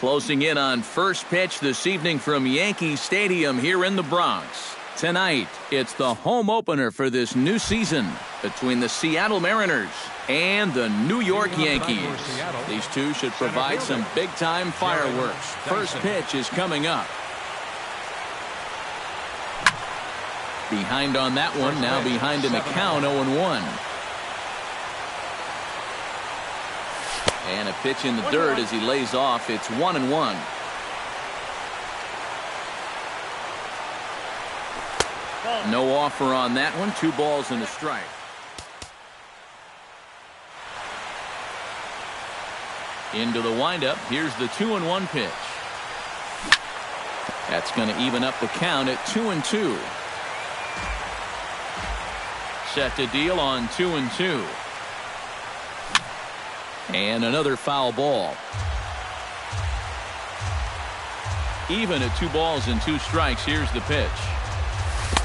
Closing in on first pitch this evening from Yankee Stadium here in the Bronx. Tonight, it's the home opener for this new season between the Seattle Mariners and the New York Yankees. These two should provide some big-time fireworks. First pitch is coming up. Behind on that one, now behind in the count, 0-1. And a pitch in the dirt as he lays off. It's 1-1. No offer on that one. 2 balls and a strike. Into the windup. Here's the 2-1 pitch. That's going to even up the count at 2-2. Set to deal on 2-2. And another foul ball. Even at 2 balls and 2 strikes. Here's the pitch.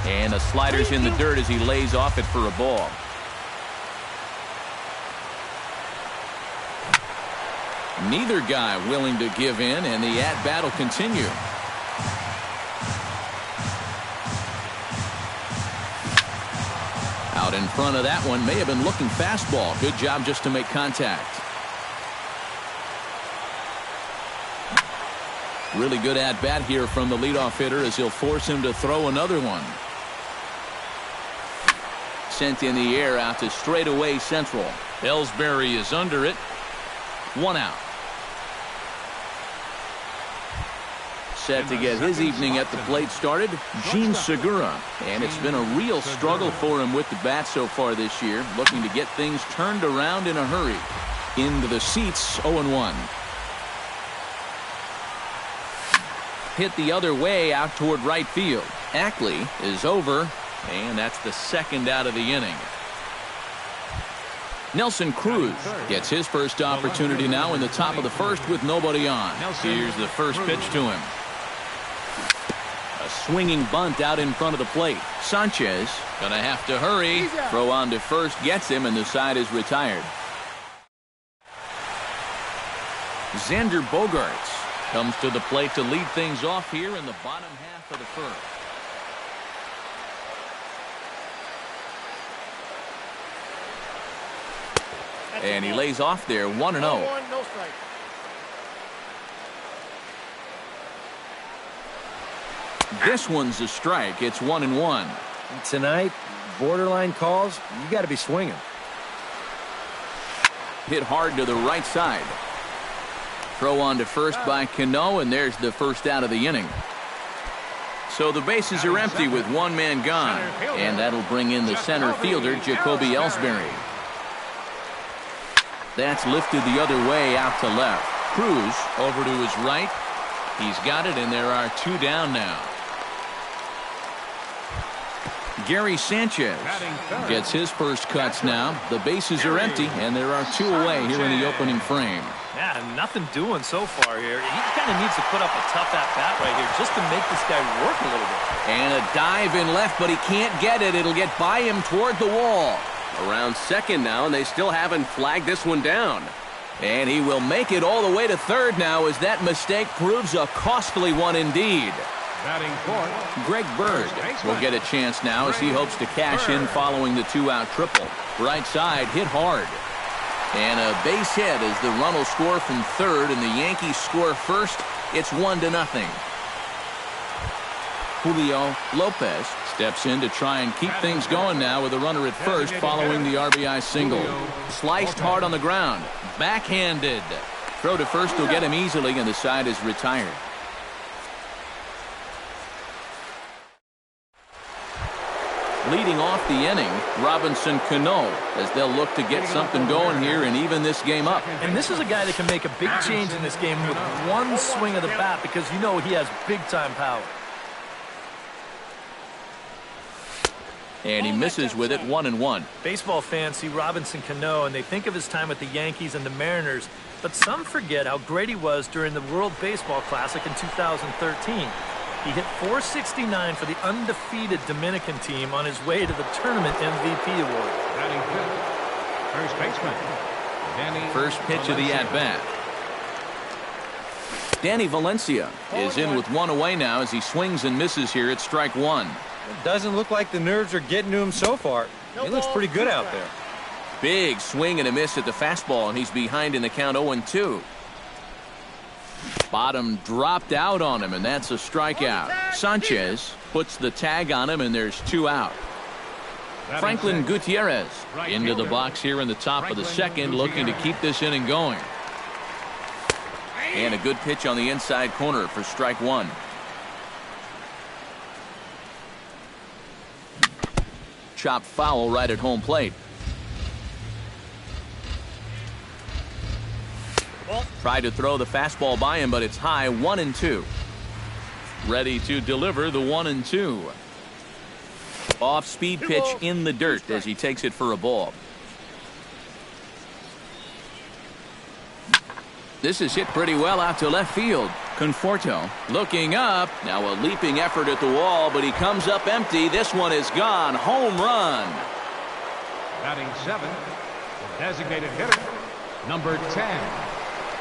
And the slider's in the dirt as he lays off it for a ball. Neither guy willing to give in, and the at-bat will continue. Out in front of that one, may have been looking fastball. Good job just to make contact. Really good at-bat here from the leadoff hitter as he'll force him to throw another one. Sent in the air out to straightaway central. Ellsbury is under it. 1 out. Set to get his evening at the plate started, Gene Segura. And it's been a real struggle for him with the bat so far this year. Looking to get things turned around in a hurry. Into the seats, 0-1. Hit the other way out toward right field. Ackley is over, and that's the 2nd out of the inning. Nelson Cruz gets his first opportunity now in the top of the 1st with nobody on. Here's the first pitch to him. A swinging bunt out in front of the plate. Sanchez gonna have to hurry. Throw on to first gets him, and the side is retired. Xander Bogaerts comes to the plate to lead things off here in the bottom half of the 1st. And he lays off there, 1-0. This one's a strike. It's 1-1. Tonight, borderline calls, you got to be swinging. Hit hard to the right side. Throw on to first by Cano, and there's the first out of the inning. So the bases are empty with 1 man gone, and that'll bring in the center fielder, Jacoby Ellsbury. That's lifted the other way out to left. Cruz over to his right. He's got it, and there are 2 down now. Gary Sanchez gets his first cuts now. The bases are empty, and there are 2 away here in the opening frame. Yeah, nothing doing so far here. He kind of needs to put up a tough at-bat right here just to make this guy work a little bit. And a dive in left, but he can't get it. It'll get by him toward the wall. Around second now, and they still haven't flagged this one down. And he will make it all the way to third now as that mistake proves a costly one indeed. Greg Bird will get a chance now as he hopes to cash in following the 2-out triple. Right side hit hard. And a base hit as the run will score from third and the Yankees score first. It's 1-0. Julio Lopez steps in to try and keep things going now with a runner at first following the RBI single. Sliced hard on the ground. Backhanded. Throw to first will get him easily, and the side is retired. Leading off the inning, Robinson Cano, as they'll look to get something going here and even this game up. And this is a guy that can make a big change in this game with 1 swing of the bat, because you know he has big-time power. And he misses with it, 1-1. Baseball fans see Robinson Cano, and they think of his time with the Yankees and the Mariners, but some forget how great he was during the World Baseball Classic in 2013. He hit .469 for the undefeated Dominican team on his way to the tournament MVP award. First baseman. First pitch of the at-bat. Danny Valencia is in with one away now as he swings and misses here at strike one. It doesn't look like the nerves are getting to him so far. He looks pretty good out there. Big swing and a miss at the fastball, and he's behind in the count 0-2. Bottom dropped out on him, and that's a strikeout. Sanchez puts the tag on him, and there's 2 out. Franklin Gutierrez into the box here in the top of the second, looking to keep this inning going. And a good pitch on the inside corner for strike one. Chopped foul right at home plate. Tried to throw the fastball by him, but it's high. 1-2. Ready to deliver the 1-2. Off speed pitch in the dirt as he takes it for a ball. This is hit pretty well out to left field. Conforto looking up. Now a leaping effort at the wall, but he comes up empty. This one is gone. Home run. Batting 7, the designated hitter, number 10.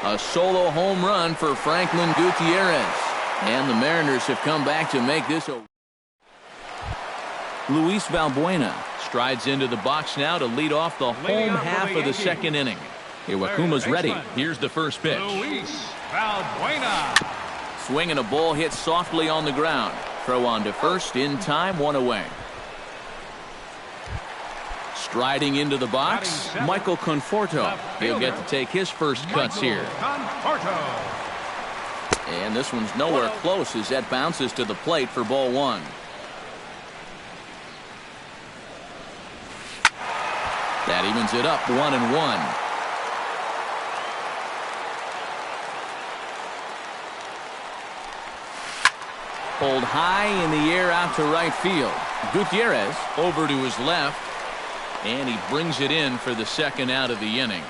A solo home run for Franklin Gutierrez. And the Mariners have come back to make this a... Luis Valbuena strides into the box now to lead off the home half of the second inning. Iwakuma's ready. Here's the first pitch. Luis Valbuena. Swing and a ball hit softly on the ground. Throw on to first in time, 1 away. Striding into the box, Michael Conforto. He'll get to take his first cuts here. And this one's nowhere close as that bounces to the plate for ball 1. That evens it up 1-1. Pulled high in the air out to right field. Gutierrez over to his left, and he brings it in for the second out of the inning.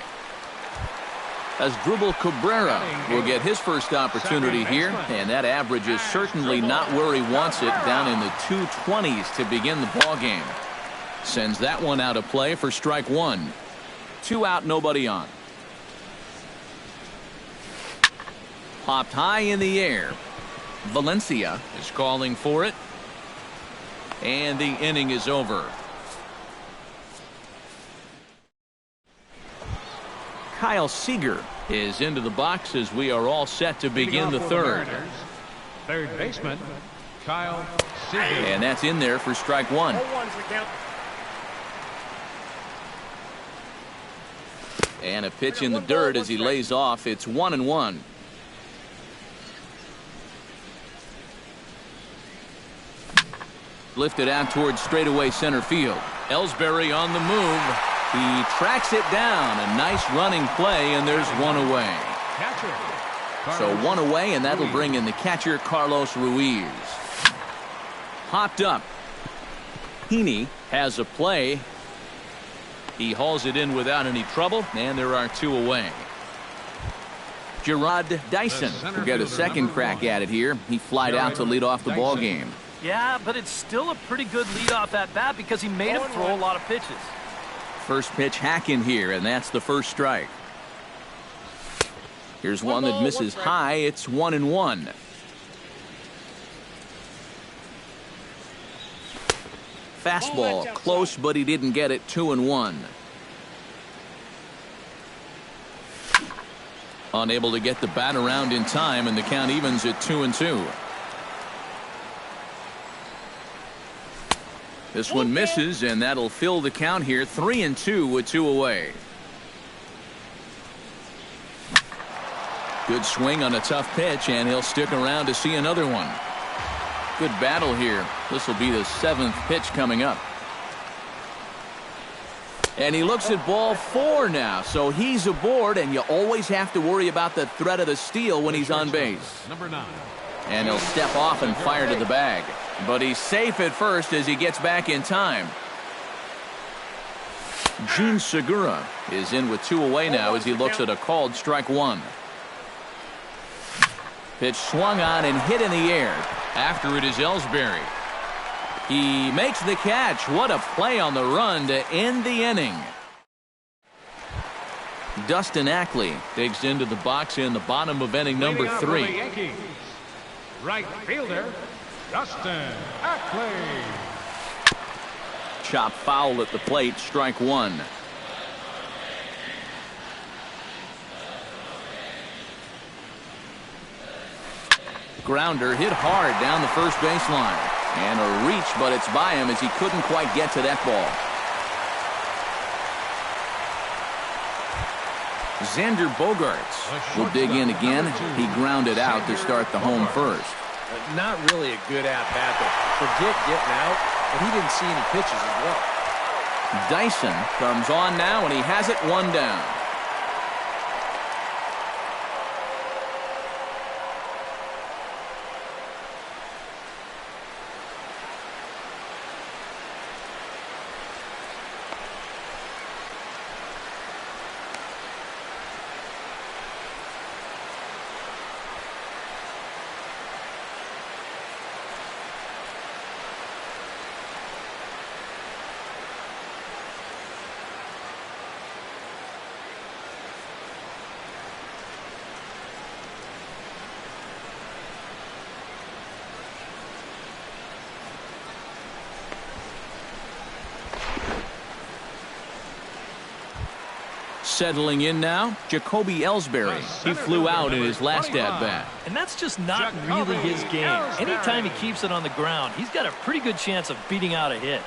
Asdrubal Cabrera will get his first opportunity here, and that average is certainly not where he wants it, down in the 220s to begin the ball game. Sends that one out of play for strike one. 2 out, nobody on. Popped high in the air. Valencia is calling for it. And the inning is over. Kyle Seager is into the box as we are all set to begin the third. Third baseman, Kyle Seager. And that's in there for strike one. And a pitch in the dirt as he lays off. It's 1-1. Lifted out towards straightaway center field. Ellsbury on the move. He tracks it down. A nice running play, and there's 1 away. So 1 away, and that'll bring in the catcher, Carlos Ruiz. Hopped up. Heaney has a play. He hauls it in without any trouble, and there are 2 away. Gerard Dyson will get a second crack at it here. He flied out to lead off the ball game. Yeah, but it's still a pretty good leadoff at bat because he made him throw a lot of pitches. First pitch hack in here, and that's the first strike. Here's one that misses high. It's 1-1. Fastball close, but he didn't get it. 2-1. Unable to get the bat around in time, and the count evens at 2-2. This one misses, and that'll fill the count here. 3-2 with 2 away. Good swing on a tough pitch, and he'll stick around to see another one. Good battle here. This will be the 7th pitch coming up. And he looks at ball 4 now, so he's aboard, and you always have to worry about the threat of the steal when he's on base. Number 9. And he'll step off and fire to the bag. But he's safe at first as he gets back in time. Gene Segura is in with 2 away now as he looks at a called strike 1. Pitch swung on and hit in the air. After it is Ellsbury. He makes the catch. What a play on the run to end the inning. Dustin Ackley digs into the box in the bottom of inning number Leading off for the 3. Yankees, right fielder, Dustin Ackley. Chop foul at the plate, strike 1. Grounder hit hard down the first baseline. And a reach, but it's by him as he couldn't quite get to that ball. Xander Bogaerts will dig in again. He grounded out to start the home first. Not really a good at-bat, but forget getting out, but he didn't see any pitches as well. Dyson comes on now, and he has it 1 down. Settling in now, Jacoby Ellsbury. He flew out in his last at-bat. And that's just not really his game. Anytime he keeps it on the ground, he's got a pretty good chance of beating out a hit.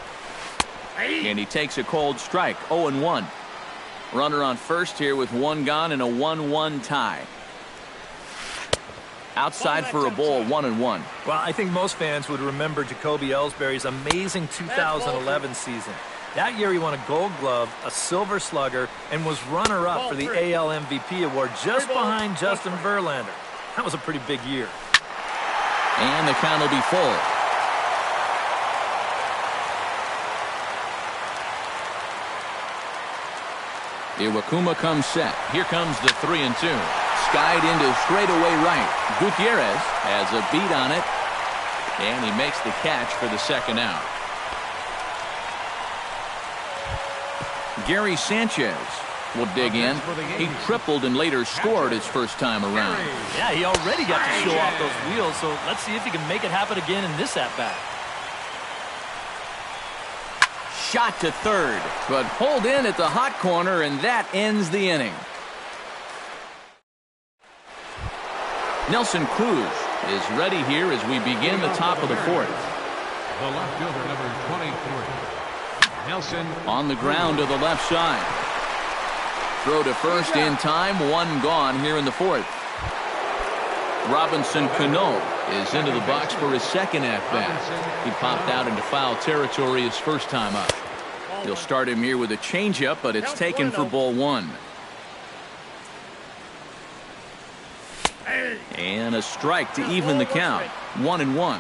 And he takes a cold strike, 0-1. Runner on first here with 1 gone and a 1-1 tie. Outside for a ball, 1-1. Well, I think most fans would remember Jacoby Ellsbury's amazing 2011 season. That year he won a Gold Glove, a Silver Slugger, and was runner-up for the AL MVP award just behind Justin Verlander. That was a pretty big year. And the count will be full. Iwakuma comes set. Here comes the 3-2. Skied into straightaway right. Gutierrez has a beat on it, and he makes the catch for the second out. Gary Sanchez will dig in. He tripled and later scored his first time around. Yeah, he already got to show off those wheels, so let's see if he can make it happen again in this at-bat. Shot to third, but pulled in at the hot corner, and that ends the inning. Nelson Cruz is ready here as we begin the top of the 4th. The left fielder, number 23. Nelson on the ground to the left side. Throw to first in time, 1 gone here in the 4th. Robinson Cano is into the box for his second at-bat. He popped out into foul territory his first time up. He'll start him here with a changeup, but it's taken for ball 1. And a strike to even the count. 1-1.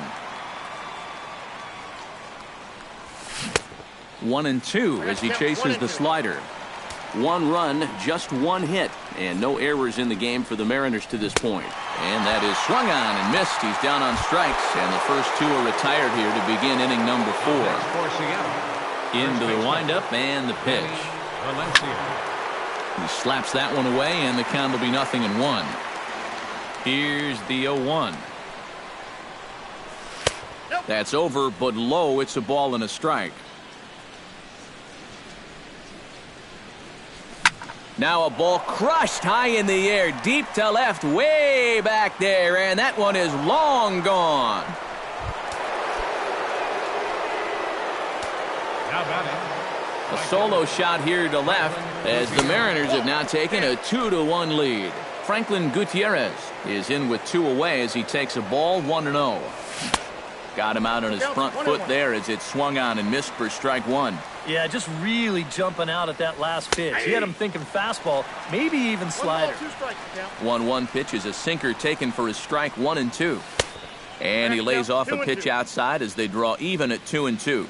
1-2 as he chases the slider. 1 run, just 1 hit, and no errors in the game for the Mariners to this point. And that is swung on and missed. He's down on strikes, and the first 2 are retired here to begin inning number 4. Into the windup and the pitch. He slaps that one away, and the count will be 0-1. Here's the 0-1. That's over, but low. It's a ball and a strike. Now a ball crushed high in the air, deep to left, way back there, and that one is long gone. A solo shot here to left as the Mariners have now taken a 2-1 lead. Franklin Gutierrez is in with 2 away as he takes a ball, 1-0. Got him out on his front foot there as it swung on and missed for strike 1. Yeah, just really jumping out at that last pitch. He had him thinking fastball, maybe even slider. 1-1 pitch is a sinker taken for his strike 1 and 2. And he lays off a pitch outside as they draw even at 2-2.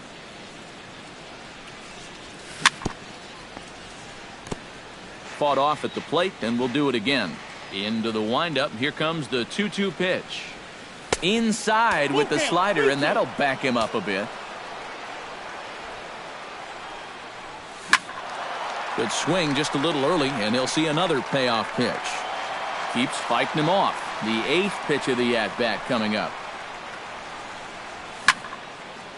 Fought off at the plate, and we'll do it again. Into the windup. Here comes the 2-2 pitch. Inside with the slider, and that'll back him up a bit. Good swing just a little early, and he'll see another payoff pitch. Keeps fighting him off. The 8th pitch of the at-bat coming up.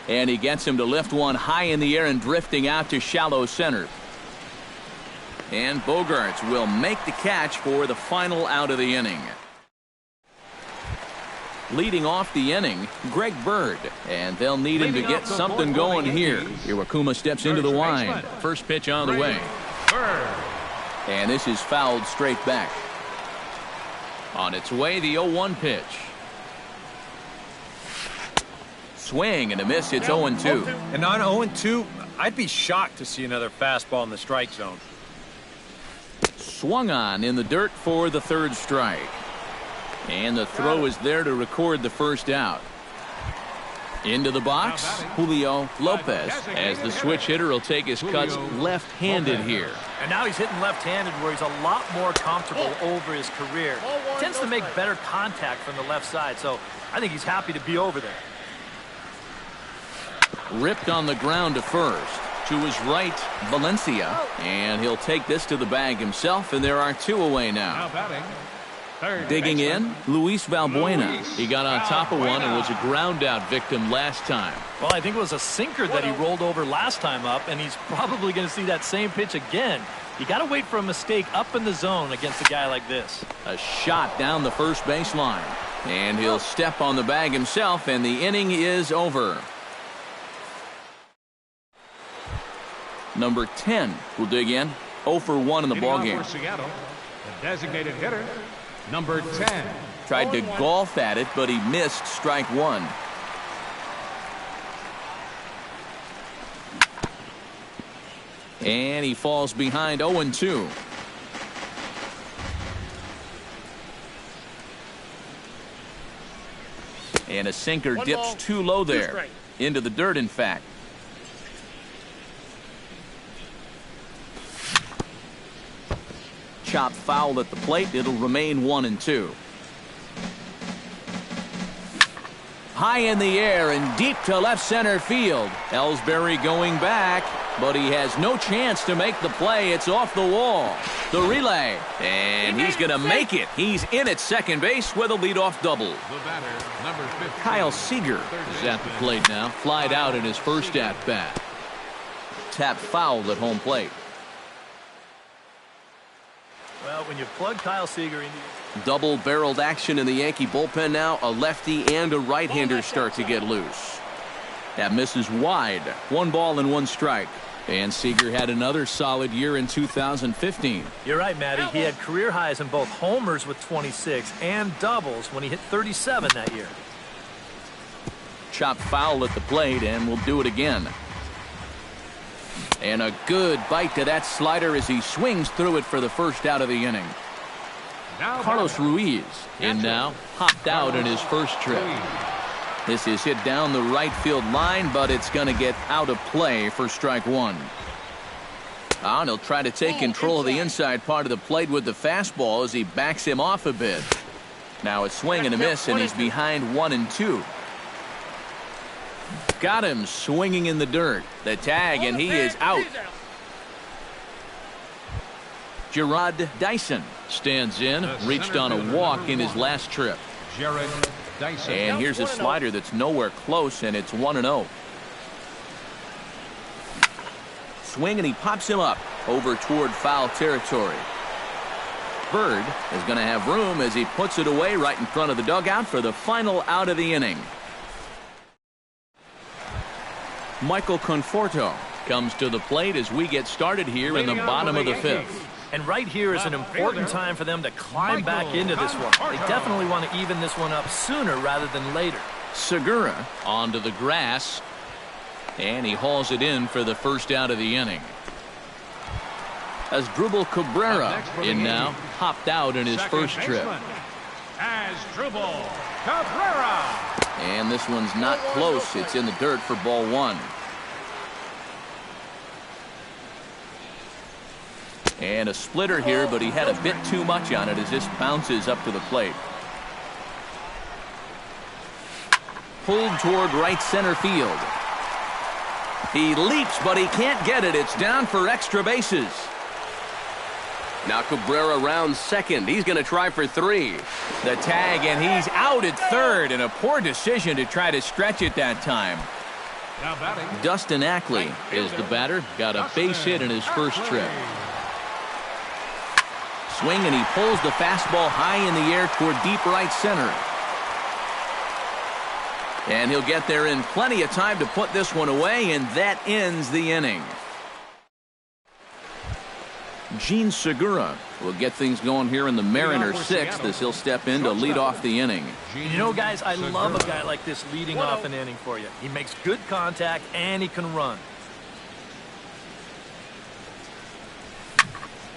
And he gets him to lift one high in the air and drifting out to shallow center. And Bogaerts will make the catch for the final out of the inning. Leading off the inning, Greg Bird. And they'll need him to get something going here. Iwakuma steps into the wind. First pitch on the way. And this is fouled straight back. On its way, the 0-1 pitch. Swing and a miss. It's 0-2. And on 0-2, I'd be shocked to see another fastball in the strike zone. Swung on in the dirt for the 3rd strike. And the throw is there to record the first out. Into the box, Julio Lopez, as the switch hitter will take his cuts left-handed here. And now he's hitting left-handed where he's a lot more comfortable over his career. Tends to make better contact from the left side, so I think he's happy to be over there. Ripped on the ground to first. To his right, Valencia. And he'll take this to the bag himself, and there are 2 away now. Digging in, Luis Valbuena. He got on top of one and was a ground-out victim last time. Well, I think it was a sinker that he rolled over last time up, and he's probably going to see that same pitch again. You got to wait for a mistake up in the zone against a guy like this. A shot down the first baseline. And he'll step on the bag himself, and the inning is over. Number 10 will dig in. 0 for 1 in the ballgame. Seattle, the designated hitter, number 10. Tried to golf at it, but he missed strike 1. And he falls behind 0-2. And a sinker dips too low there. Into the dirt, in fact. Chop foul at the plate. It'll remain 1-2. High in the air and deep to left center field. Ellsbury going back, but he has no chance to make the play. It's off the wall. The relay, and he's going to make it. He's in at second base with a leadoff double. The batter, number 15. Kyle Seager is at the plate now. Flied out in his first at-bat. Tap fouled at home plate. Well, when you plug Kyle Seager into... Double-barreled action in the Yankee bullpen now. A lefty and a right-hander start to get loose. That misses wide. 1 ball and 1 strike. And Seager had another solid year in 2015. You're right, Matty. He had career highs in both homers with 26 and doubles when he hit 37 that year. Chop foul at the plate, and we'll do it again. And a good bite to that slider as he swings through it for the first out of the inning. Carlos Ruiz in now, hopped out in his first trip. This is hit down the right field line, but it's going to get out of play for strike 1. And he'll try to take control of the inside part of the plate with the fastball as he backs him off a bit. Now a swing and a miss, and he's behind 1-2. Got him swinging in the dirt. The tag, and he is out. Gerard Dyson stands in, reached on a walk in his last trip. And here's a slider that's nowhere close, and it's 1-0. Swing, and he pops him up over toward foul territory. Bird is going to have room as he puts it away right in front of the dugout for the final out of the inning. Michael Conforto comes to the plate as we get started here in the bottom of the 5th. And right here is an important time for them to climb back into this one. They definitely want to even this one up sooner rather than later. Segura onto the grass, and he hauls it in for the first out of the inning. Asdrubal Cabrera in now, hopped out in his first trip. Asdrubal Cabrera. And this one's not close. It's in the dirt for ball 1. And a splitter here, but he had a bit too much on it as this bounces up to the plate. Pulled toward right center field. He leaps, but he can't get it. It's down for extra bases. Now Cabrera rounds second. He's going to try for 3. The tag, and he's out at third, and a poor decision to try to stretch it that time. Now batting, Dustin Ackley is the batter. Got a base hit in his first trip. Swing, and he pulls the fastball high in the air toward deep right center. And he'll get there in plenty of time to put this one away, and that ends the inning. Gene Segura will get things going here in the Mariners' 6th as he'll step in to lead off the inning. You know, guys, I love a guy like this leading off an inning for you. He makes good contact, and he can run.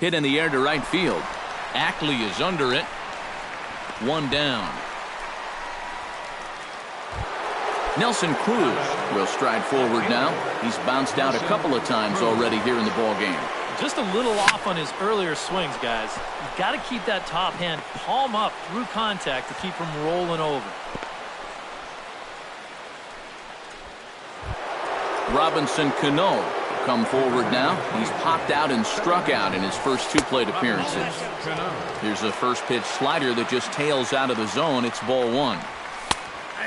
Hit in the air to right field. Ackley is under it. 1 down. Nelson Cruz will stride forward now. He's bounced out a couple of times already here in the ball game. Just a little off on his earlier swings, guys. You've got to keep that top hand palm up through contact to keep him rolling over. Robinson Cano will come forward now. He's popped out and struck out in his first 2 plate appearances. Here's a first pitch slider that just tails out of the zone. It's ball 1.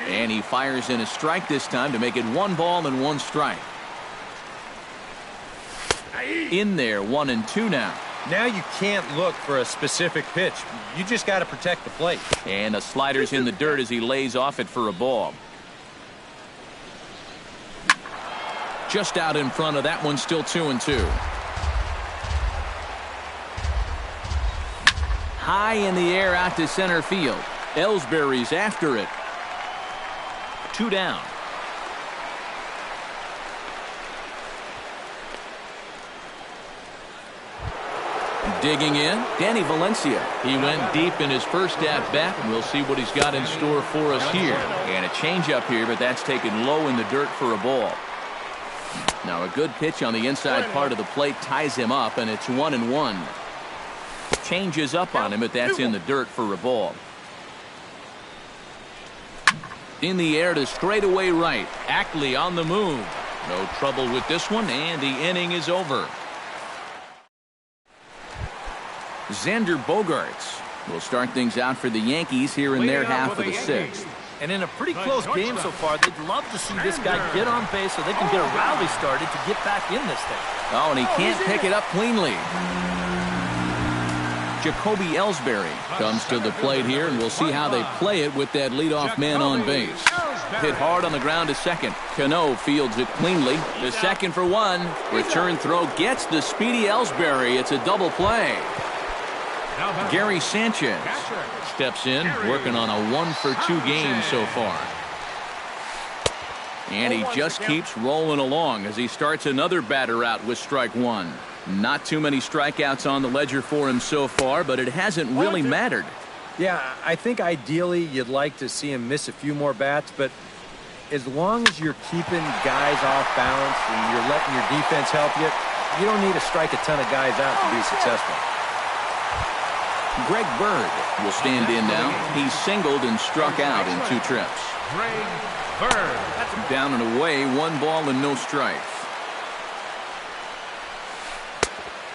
And he fires in a strike this time to make it 1 ball and 1 strike. In there, 1 and 2 now. Now you can't look for a specific pitch. You just got to protect the plate. And a slider's in the dirt as he lays off it for a ball. Just out in front of that one, still 2 and 2. High in the air out to center field. Ellsbury's after it. 2 down. Digging in, Danny Valencia. He went deep in his first at-bat, and we'll see what he's got in store for us here. And a changeup here, but that's taken low in the dirt for a ball. Now a good pitch on the inside part of the plate ties him up, and it's 1 and 1. Changes up on him, but that's in the dirt for a ball. In the air to straightaway right. Ackley on the move. No trouble with this one, and the inning is over. Xander Bogaerts will start things out for the Yankees here in their half of the 6th. And in a pretty close game so far, they'd love to see this guy get on base so they can get a rally started to get back in this thing. Oh, and he can't pick it up cleanly. Jacoby Ellsbury comes to the plate here, and we'll see how they play it with that leadoff man on base. Hit hard on the ground to second. Cano fields it cleanly. The second for 1. Return throw gets the speedy Ellsbury. It's a double play. Gary Sanchez steps in, working on a 1-for-2 game so far. And he just keeps rolling along as he starts another batter out with strike 1. Not too many strikeouts on the ledger for him so far, but it hasn't really mattered. Yeah, I think ideally you'd like to see him miss a few more bats, but as long as you're keeping guys off balance and you're letting your defense help you, you don't need to strike a ton of guys out to be successful. Greg Bird will stand in now. He's singled and struck out in 2 trips. Greg Bird. Down and away, 1 ball and no strikes.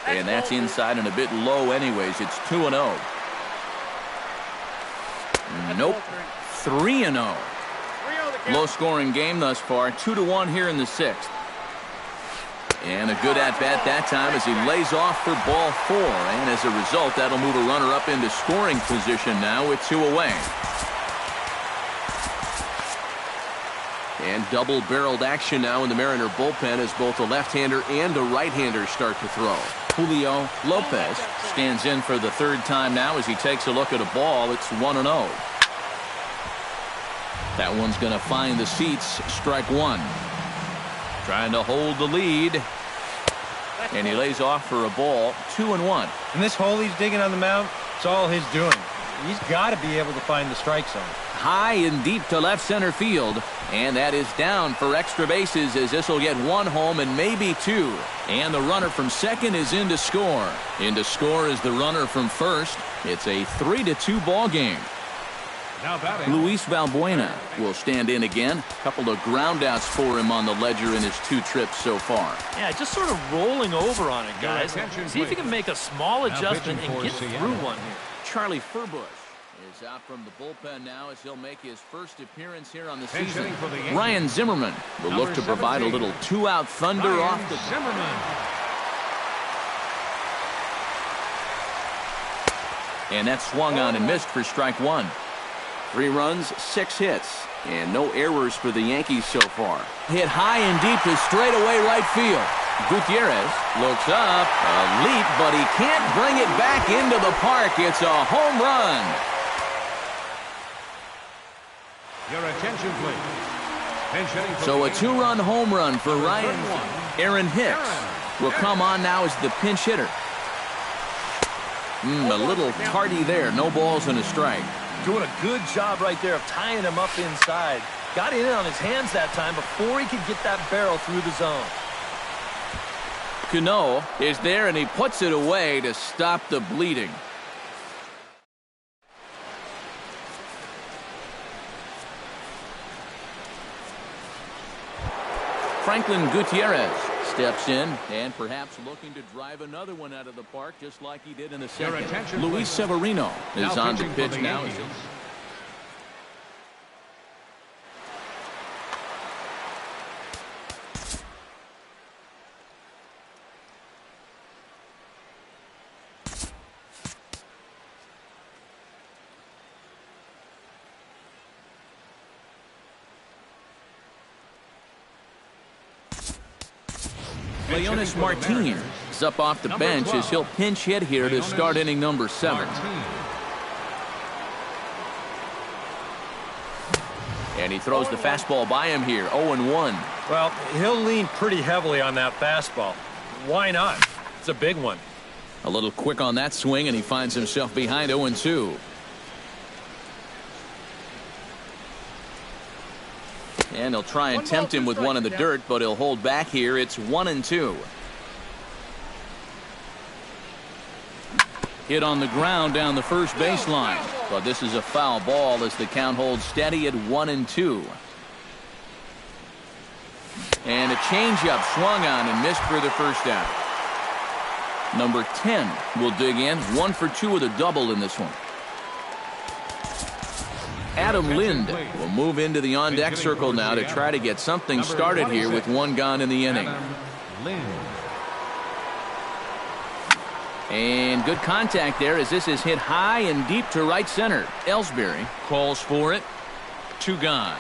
And that's inside and a bit low anyways. It's 2-0. Nope. 3-0. Low scoring game thus far. 2-1 here in the 6th. And a good at-bat that time as he lays off for ball 4. And as a result, that'll move a runner up into scoring position now with 2 away. And double-barreled action now in the Mariner bullpen as both a left-hander and a right-hander start to throw. Julio Lopez stands in for the 3rd time now as he takes a look at a ball. It's 1-0. That one's going to find the seats. Strike 1. Trying to hold the lead. And he lays off for a ball. 2-1. And this hole he's digging on the mound, it's all his doing. He's got to be able to find the strike zone. High and deep to left center field. And that is down for extra bases as this will get 1 home and maybe 2. And the runner from second is in to score. In to score is the runner from first. It's a 3-2 ball game. Now batting. Luis Valbuena will stand in again. A couple of groundouts for him on the ledger in his 2 trips so far. Yeah, just sort of rolling over on it, guys. See if he can make a small adjustment and get through one here. Charlie Furbush is out from the bullpen now as he'll make his first appearance here on the season. Ryan Zimmerman will look to provide a little 2-out thunder off the Zimmerman. And that swung on and missed for strike 1. 3 runs, 6 hits, and no errors for the Yankees so far. Hit high and deep to straightaway right field. Gutierrez looks up, a leap, but he can't bring it back into the park. It's a home run. Your attention, please. So a 2-run home run for Ryan. Aaron Hicks will come on now as the pinch hitter. A little tardy there. No balls and a strike. Doing a good job right there of tying him up inside. Got in on his hands that time before he could get that barrel through the zone. Cano is there, and he puts it away to stop the bleeding. Franklin Gutierrez steps in and perhaps looking to drive another one out of the park just like he did in the second. Luis Severino is on the pitch now. Leonis Martinez is up off the bench as he'll pinch hit here to start inning number 7. And he throws the fastball by him here, 0-1. Well, he'll lean pretty heavily on that fastball. Why not? It's a big one. A little quick on that swing, and he finds himself behind 0-2. And he'll try and tempt him with one in the dirt, but he'll hold back here. It's 1-2. Hit on the ground down the first baseline, but this is a foul ball as the count holds steady at 1-2. And a changeup swung on and missed for the first out. Number 10 will dig in, 1 for 2 with a double in this one. Adam Lind will move into the on-deck circle now to try to get something started here with 1 gone in the inning. And good contact there as this is hit high and deep to right center. Ellsbury calls for it. 2 gone.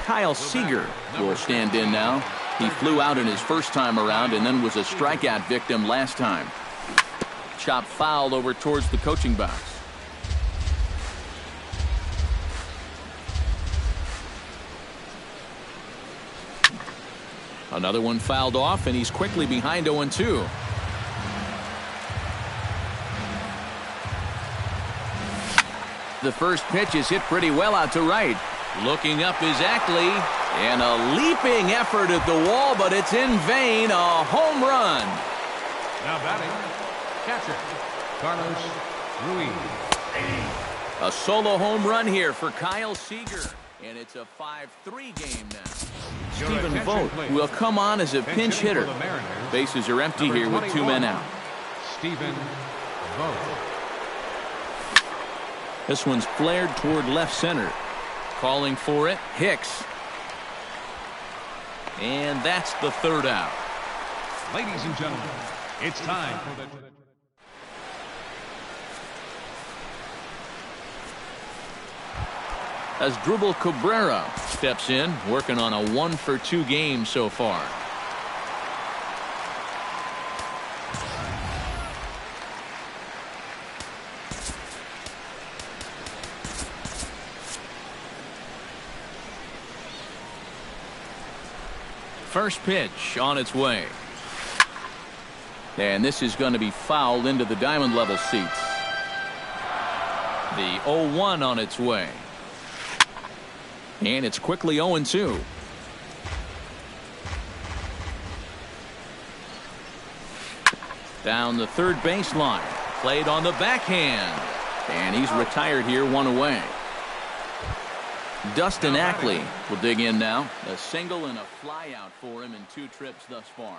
Kyle Seager will stand in now. He flew out in his first time around and then was a strikeout victim last time. Chop foul over towards the coaching box. Another one fouled off, and he's quickly behind 0-2. The first pitch is hit pretty well out to right. Looking up is Ackley, and a leaping effort at the wall, but it's in vain. A home run. Now batting, catcher, Carlos Ruiz. A solo home run here for Kyle Seager, and it's a 5-3 game now. Stephen Vogt will come on as a pinch hitter. Bases are empty here with 2 men out. Stephen Vogt. This one's flared toward left center. Calling for it, Hicks. And that's the 3rd out. Ladies and gentlemen, it's time for the... As Dribble Cabrera steps in, working on a 1 for 2 game so far. First pitch on its way. And this is going to be fouled into the diamond level seats. The 0-1 on its way. And it's quickly 0-2. Down the third baseline. Played on the backhand. And he's retired here, 1 away. Dustin Ackley will dig in now. A single and a fly out for him in 2 trips thus far.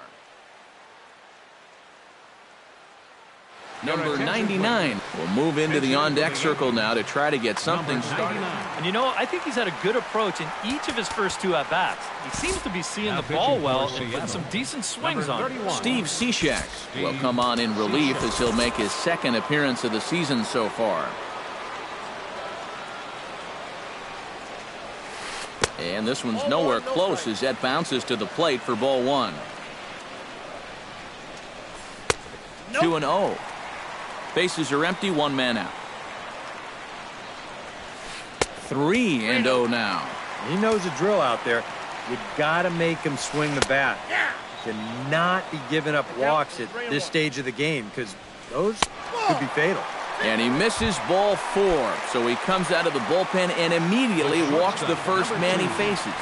Number 99 will move into the on-deck circle now to try to get something started. And you know, I think he's had a good approach in each of his first 2 at-bats. He seems to be seeing the ball well and getting some decent swings on it. Steve Cishek will come on in relief as he'll make his 2nd appearance of the season so far. And this one's nowhere close as that bounces to the plate for ball 1. 2-0. Bases are empty, 1 man out. 3-0 now. He knows the drill out there. You got to make him swing the bat. Cannot be giving up walks at this stage of the game because those could be fatal. And he misses ball 4, so he comes out of the bullpen and immediately walks the first man he faces.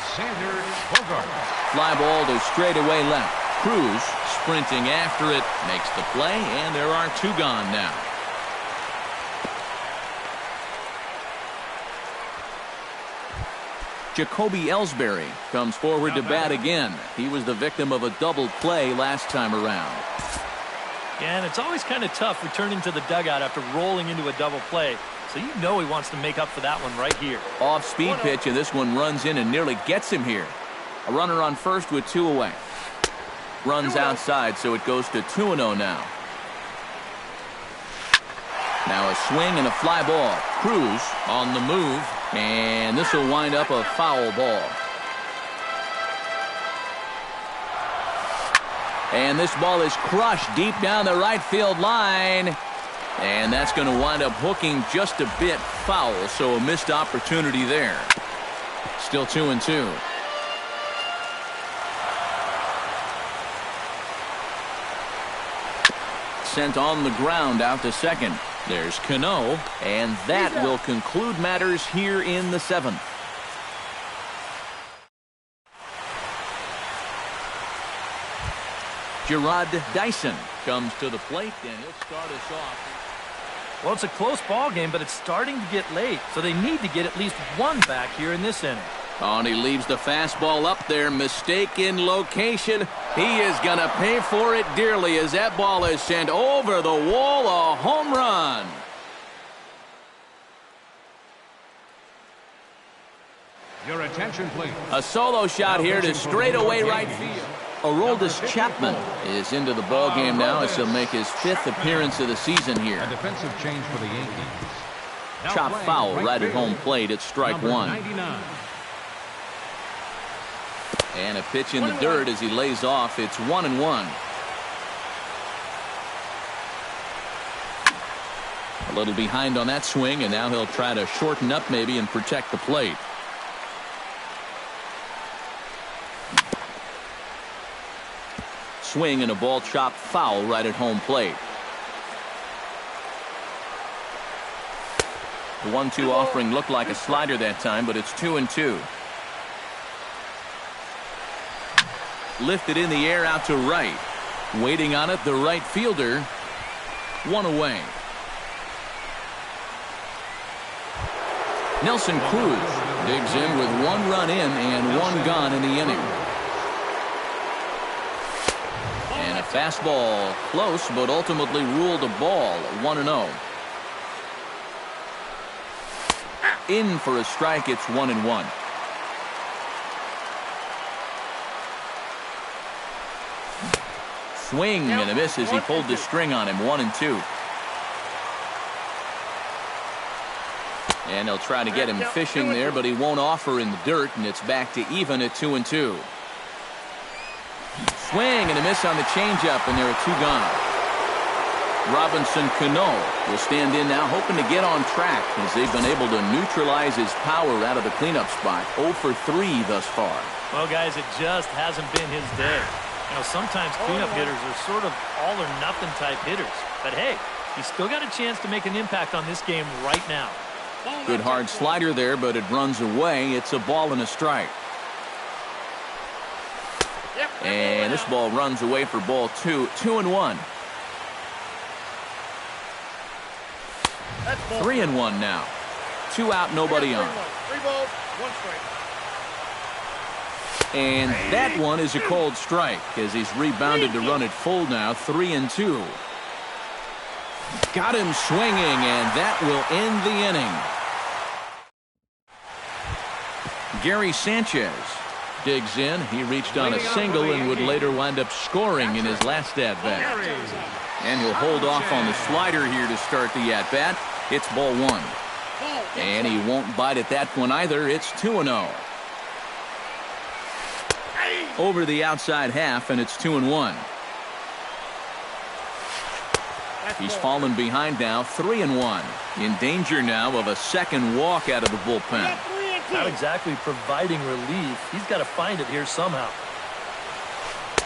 Fly ball to straightaway left. Cruz sprinting after it, makes the play, and there are 2 gone now. Jacoby Ellsbury comes forward to bat again. He was the victim of a double play last time around. Yeah, and it's always kind of tough returning to the dugout after rolling into a double play. So you know he wants to make up for that one right here. Off-speed pitch, and this one runs in and nearly gets him here. A runner on first with 2 away. Runs outside, so it goes to 2-0 now. Now a swing and a fly ball. Cruz on the move, and this will wind up a foul ball. And this ball is crushed deep down the right field line. And that's going to wind up hooking just a bit foul, so a missed opportunity there. Still 2-2. Sent on the ground out to second. There's Cano, and that will conclude matters here in the 7th. Gerard Dyson comes to the plate, and he'll start us off. Well, it's a close ball game, but it's starting to get late, so they need to get at least 1 back here in this inning. Oh, and he leaves the fastball up there. Mistake in location. He is going to pay for it dearly as that ball is sent over the wall. A home run. Your attention, please. A solo shot here to straightaway right field. Aroldis Chapman is into the ball game now as he'll make his 5th appearance of the season here. A defensive change for the Yankees. Chop foul right at home plate. It's strike 1. 99. And a pitch in the dirt as he lays off. It's 1-1. A little behind on that swing, and now he'll try to shorten up maybe and protect the plate. Swing and a ball chopped foul right at home plate. The 1-2 offering looked like a slider that time, but it's 2-2. Lifted in the air out to right. Waiting on it, the right fielder. 1 away. Nelson Cruz digs in with 1 run in and 1 gone in the inning. And a fastball close, but ultimately ruled a ball. 1-0. In for a strike. It's 1-1. Swing and a miss as he pulled the string on him. 1-2. And they'll try to get him fishing there, but he won't offer in the dirt, and it's back to even at 2-2. Swing and a miss on the changeup, and there are 2 gone. Robinson Cano will stand in now, hoping to get on track as they've been able to neutralize his power out of the cleanup spot. 0 for 3 thus far. Well, guys, it just hasn't been his day. You know, sometimes cleanup hitters are sort of all-or-nothing type hitters. But, hey, he's still got a chance to make an impact on this game right now. Good hard slider there, but it runs away. It's a ball and a strike. And this ball runs away for ball 2. 2-1. 3-1 now. 2 out, nobody on. 3 balls, 1 strike. And that one is a cold strike as he's rebounded to run it full now. 3-2. Got him swinging, and that will end the inning. Gary Sanchez digs in. He reached on a single and would later wind up scoring in his last at-bat. And he'll hold off on the slider here to start the at-bat. It's ball 1. And he won't bite at that one either. It's 2-0. Over the outside half, and it's 2-1. He's fallen behind now, 3-1. In danger now of a second walk out of the bullpen. Not exactly providing relief. He's got to find it here somehow.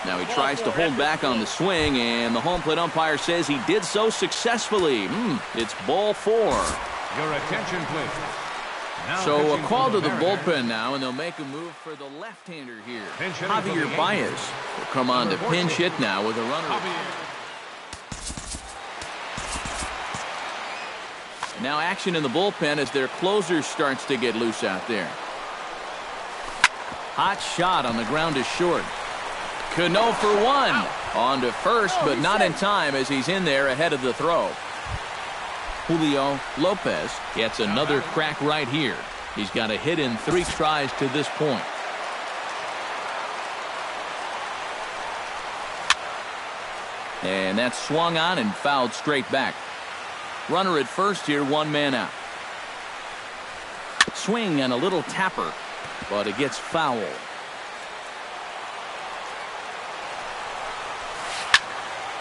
Now he tries to hold back on the swing, and the home plate umpire says he did so successfully. It's ball 4. Your attention, please. Now So a pitching call for to the Mariners. bullpen now, and they'll make a move for the left-hander here. Pinch hitting for Javier the Baez Yankees. will come on to pinch hit now with a runner. Now action in the bullpen as their closer starts to get loose out there. Hot shot on the ground is short. Cano for 1. On to first, but not in time as he's in there ahead of the throw. Julio Lopez gets another crack right here. He's got a hit in 3 tries to this point. And that's swung on and fouled straight back. Runner at first here, 1 man out. Swing and a little tapper, but it gets foul.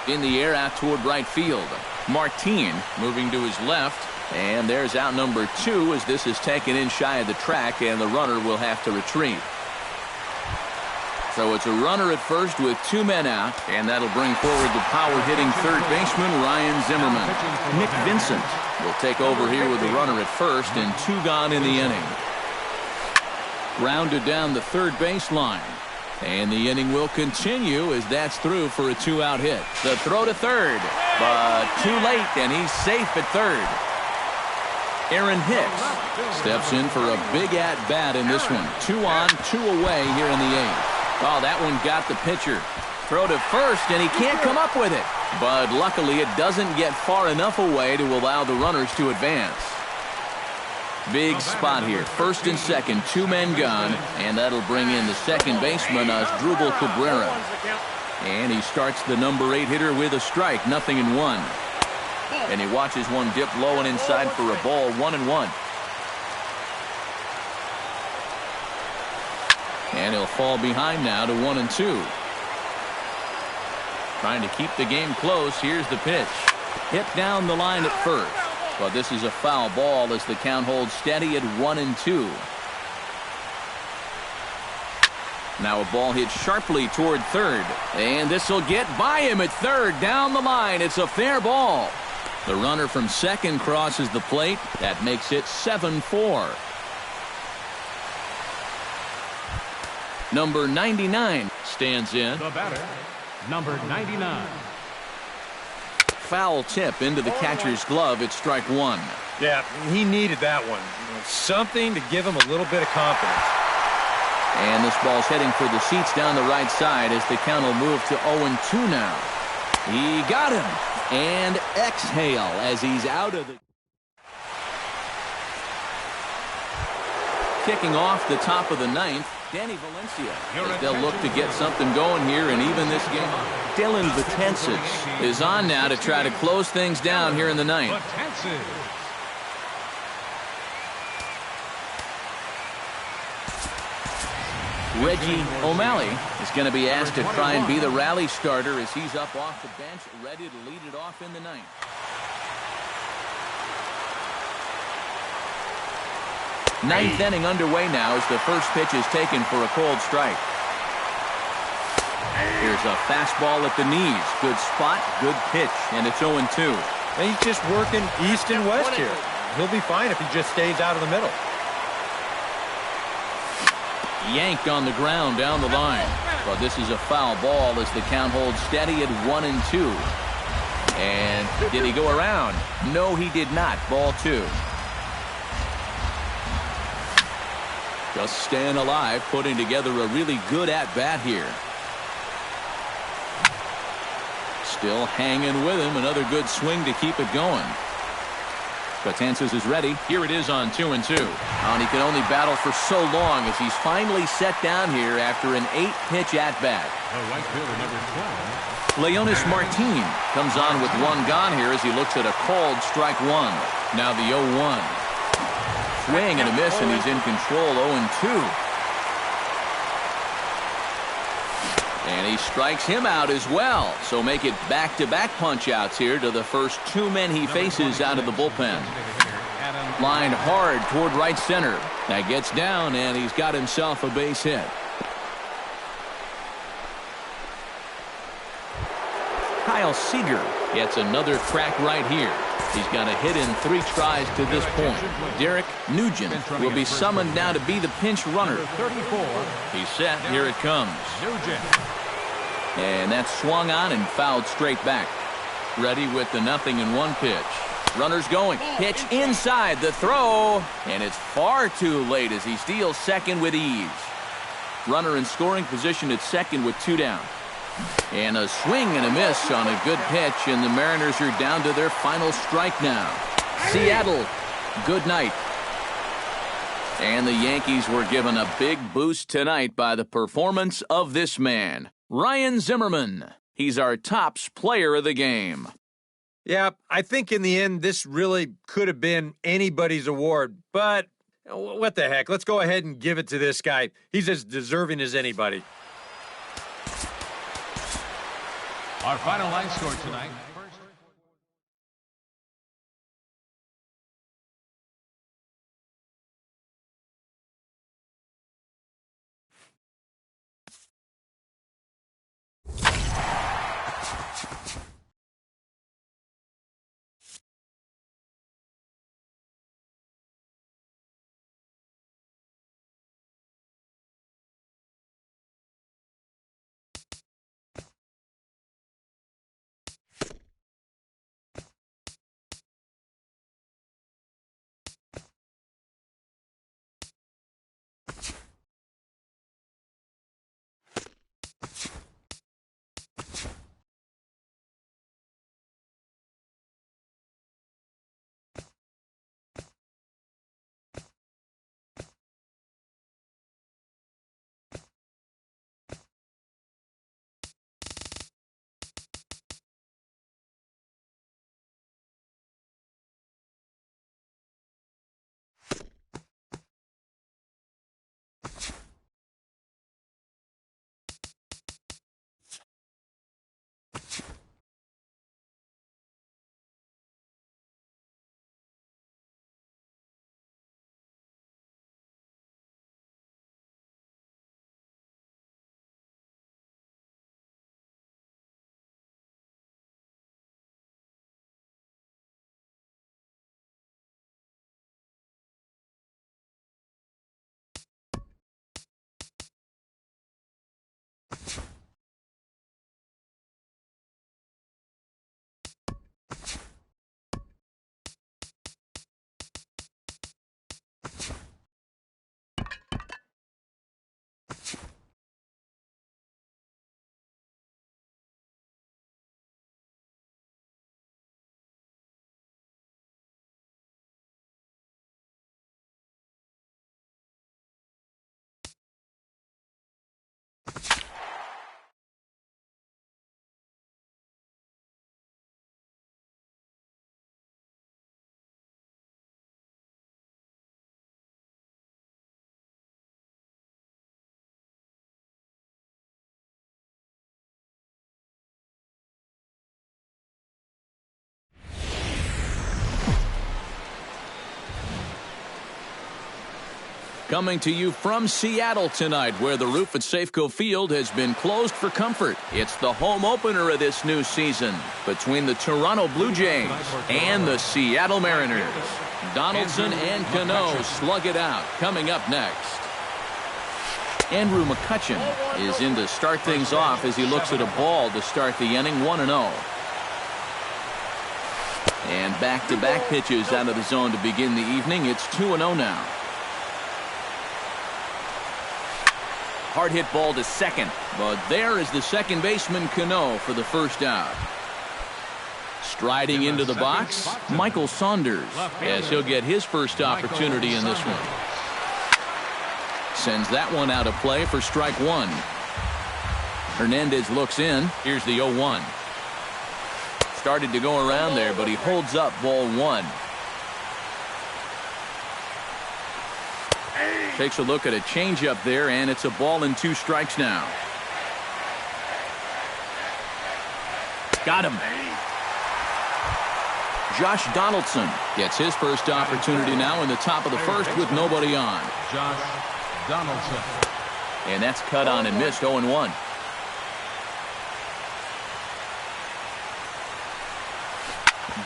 In the air out toward right field. Martin moving to his left, and there's out number 2 as this is taken in shy of the track, and the runner will have to retreat. So it's a runner at first with 2 men out, and that'll bring forward the power-hitting third baseman, Ryan Zimmerman. Nick Vincent will take over here with the runner at first, and 2 gone in the inning. Grounded down the third baseline. And the inning will continue as that's through for a 2-out hit. The throw to third, but too late, and he's safe at third. Aaron Hicks steps in for a big at-bat in this one. 2 on, 2 away here in the 8th. Oh, that one got the pitcher. Throw to first, and he can't come up with it. But luckily, it doesn't get far enough away to allow the runners to advance. Big spot here. First and second, 2 men gone, and that'll bring in the second baseman, Asdrubal Cabrera. And he starts the number 8 hitter with a strike, 0-1. And he watches one dip low and inside for a ball, 1-1. And he'll fall behind now to 1-2. Trying to keep the game close. Here's the pitch. Hit down the line at first. But this is a foul ball as the count holds steady at 1-2. Now a ball hit sharply toward third. And this will get by him at third. Down the line. It's a fair ball. The runner from second crosses the plate. That makes it 7-4. Number 99 stands in. The batter, number 99. Foul tip into the catcher's glove. It's strike 1. Yeah, he needed that one. Something to give him a little bit of confidence. And this ball's heading for the seats down the right side as the count will move to 0-2 now. He got him. And exhale as he's out of the... Kicking off the top of the 9th, Danny Valencia, as they'll look to get something going here and even this game. Dylan Betances is on now to try to close things down here in the 9th. Reggie O'Malley is going to be asked to try and be the rally starter as he's up off the bench, ready to lead it off in the 9th. Ninth inning underway now as the first pitch is taken for a cold strike. Here's a fastball at the knees. Good spot, good pitch, and it's 0-2. And he's just working east and west here. He'll be fine if he just stays out of the middle. Yanked on the ground down the line. But this is a foul ball as the count holds steady at 1-2. And did he go around? No, he did not. Ball 2. Just staying alive, putting together a really good at-bat here. Still hanging with him. Another good swing to keep it going. Betances is ready. Here it is on 2-2. And he can only battle for so long as he's finally set down here after an 8-pitch at-bat. The right fielder, number 12. Leonis Martin comes on with 1 gone here as he looks at a called strike 1. Now the 0-1. Swing and a miss, and he's in control. 0-2. And he strikes him out as well. So make it back-to-back punch-outs here to the first 2 men he faces out of the bullpen. Lined hard toward right center. That gets down, and he's got himself a base hit. Kyle Seager gets another crack right here. He's got a hit in 3 tries to this point. Derek Nugent will be summoned now to be the pinch runner. 34. He's set. Here it comes. Nugent. And that's swung on and fouled straight back. Ready with the 0-1 pitch. Runners going. Pitch inside the throw. And it's far too late as he steals second with ease. Runner in scoring position at second with 2 down. And a swing and a miss on a good pitch, and the Mariners are down to their final strike now. Seattle, good night. And the Yankees were given a big boost tonight by the performance of this man, Ryan Zimmerman. He's our tops player of the game. Yeah, I think in the end, this really could have been anybody's award, but what the heck? Let's go ahead and give it to this guy. He's as deserving as anybody. Our final line score tonight. Coming to you from Seattle tonight, where the roof at Safeco Field has been closed for comfort. It's the home opener of this new season between the Toronto Blue Jays and the Seattle Mariners. Donaldson and Cano slug it out. Coming up next, Andrew McCutchen is in to start things off as he looks at a ball to start the inning. 1-0. And back-to-back pitches out of the zone to begin the evening. It's 2-0 now. Hard hit ball to second, but there is the second baseman Cano for the first out. Striding into the box, Michael Saunders, as he'll get his first opportunity in this one. Sends that one out of play for strike one. Hernandez looks in. Here's the 0-1. Started to go around there, but he holds up ball one. Takes a look at a changeup there, and it's a ball and 2 strikes now. Got him. Josh Donaldson gets his first opportunity now in the top of the first with nobody on. Josh Donaldson. And that's cut on and missed. 0-1.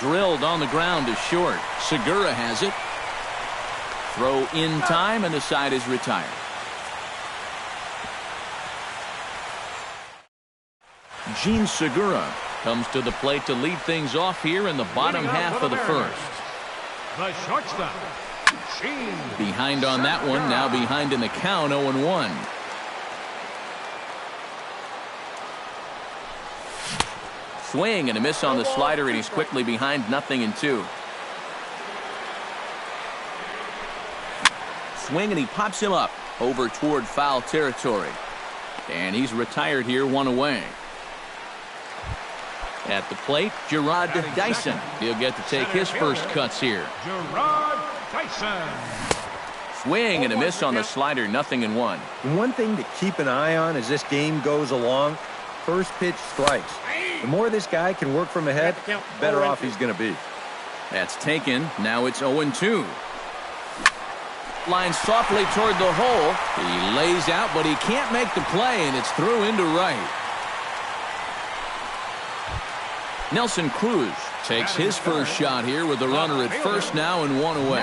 Drilled on the ground to short. Segura has it. Throw in time, and the side is retired. Gene Segura comes to the plate to lead things off here in the bottom half of the first. The shortstop, Gene. Behind on that one, now behind in the count, 0-1. Swing and a miss on the slider, and he's quickly behind 0-2. Swing, and he pops him up over toward foul territory. And he's retired here, 1 away. At the plate, Gerard Dyson. He'll get to take his first cuts here. Gerard Dyson. Swing and a miss on the slider, 0-1. One thing to keep an eye on as this game goes along, first pitch strikes. The more this guy can work from ahead, better off he's going to be. That's taken. Now it's 0-2. Line softly toward the hole. He lays out, but he can't make the play, and it's through into right. Nelson Cruz takes his first shot here with the runner at first now and 1 away.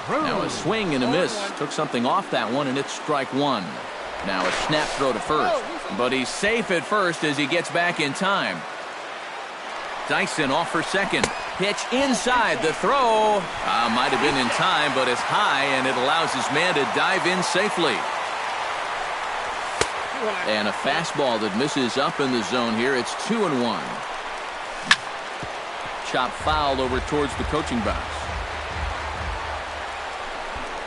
Now a swing and a miss. Took something off that one, and it's strike one. Now a snap throw to first. But he's safe at first as he gets back in time. Dyson off for second. Pitch inside. The throw might have been in time, but it's high, and it allows his man to dive in safely. And a fastball that misses up in the zone here. It's 2-1. Chop foul over towards the coaching box.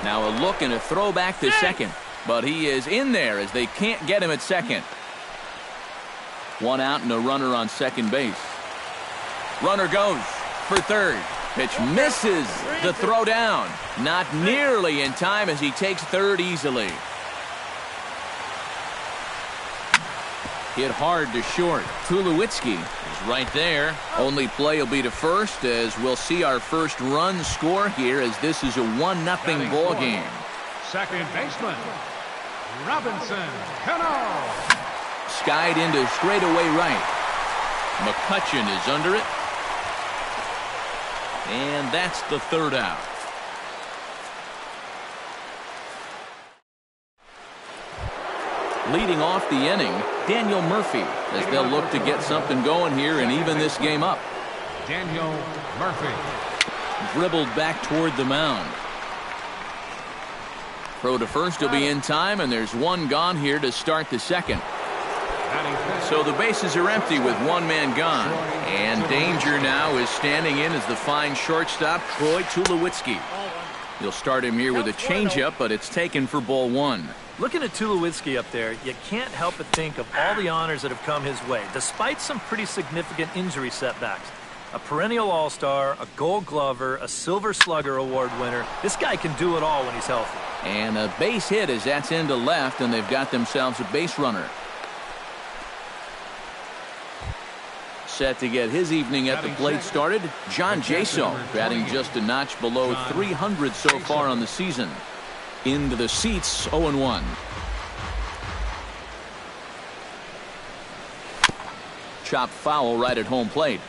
Now a look and a throw back to second. But he is in there as they can't get him at second. 1 out and a runner on second base. Runner goes for third. Pitch misses the throw down. Not nearly in time as he takes third easily. Hit hard to short. Tulowitzki is right there. Only play will be to first as we'll see our first run score here as this is a 1-0 ball game. Second baseman, Robinson Cano. Skied into straightaway right. McCutcheon is under it. And that's the third out. Leading off the inning, Daniel Murphy, as they'll look to get something going here and even this game up. Daniel Murphy. Dribbled back toward the mound. Throw to first will be in time, and there's one gone here to start the second. So the bases are empty with one man gone. And danger now is standing in as the fine shortstop, Troy Tulowitzki. You'll start him here with a changeup, but it's taken for ball one. Looking at Tulowitzki up there, you can't help but think of all the honors that have come his way, despite some pretty significant injury setbacks. A perennial all-star, a gold glover, a silver slugger award winner. This guy can do it all when he's healthy. And a base hit as that's into left, and they've got themselves a base runner. Set to get his evening at the plate started, John Jaso, batting just a notch below 300 so far on the season. Into the seats, 0-1. Chop foul right at home plate.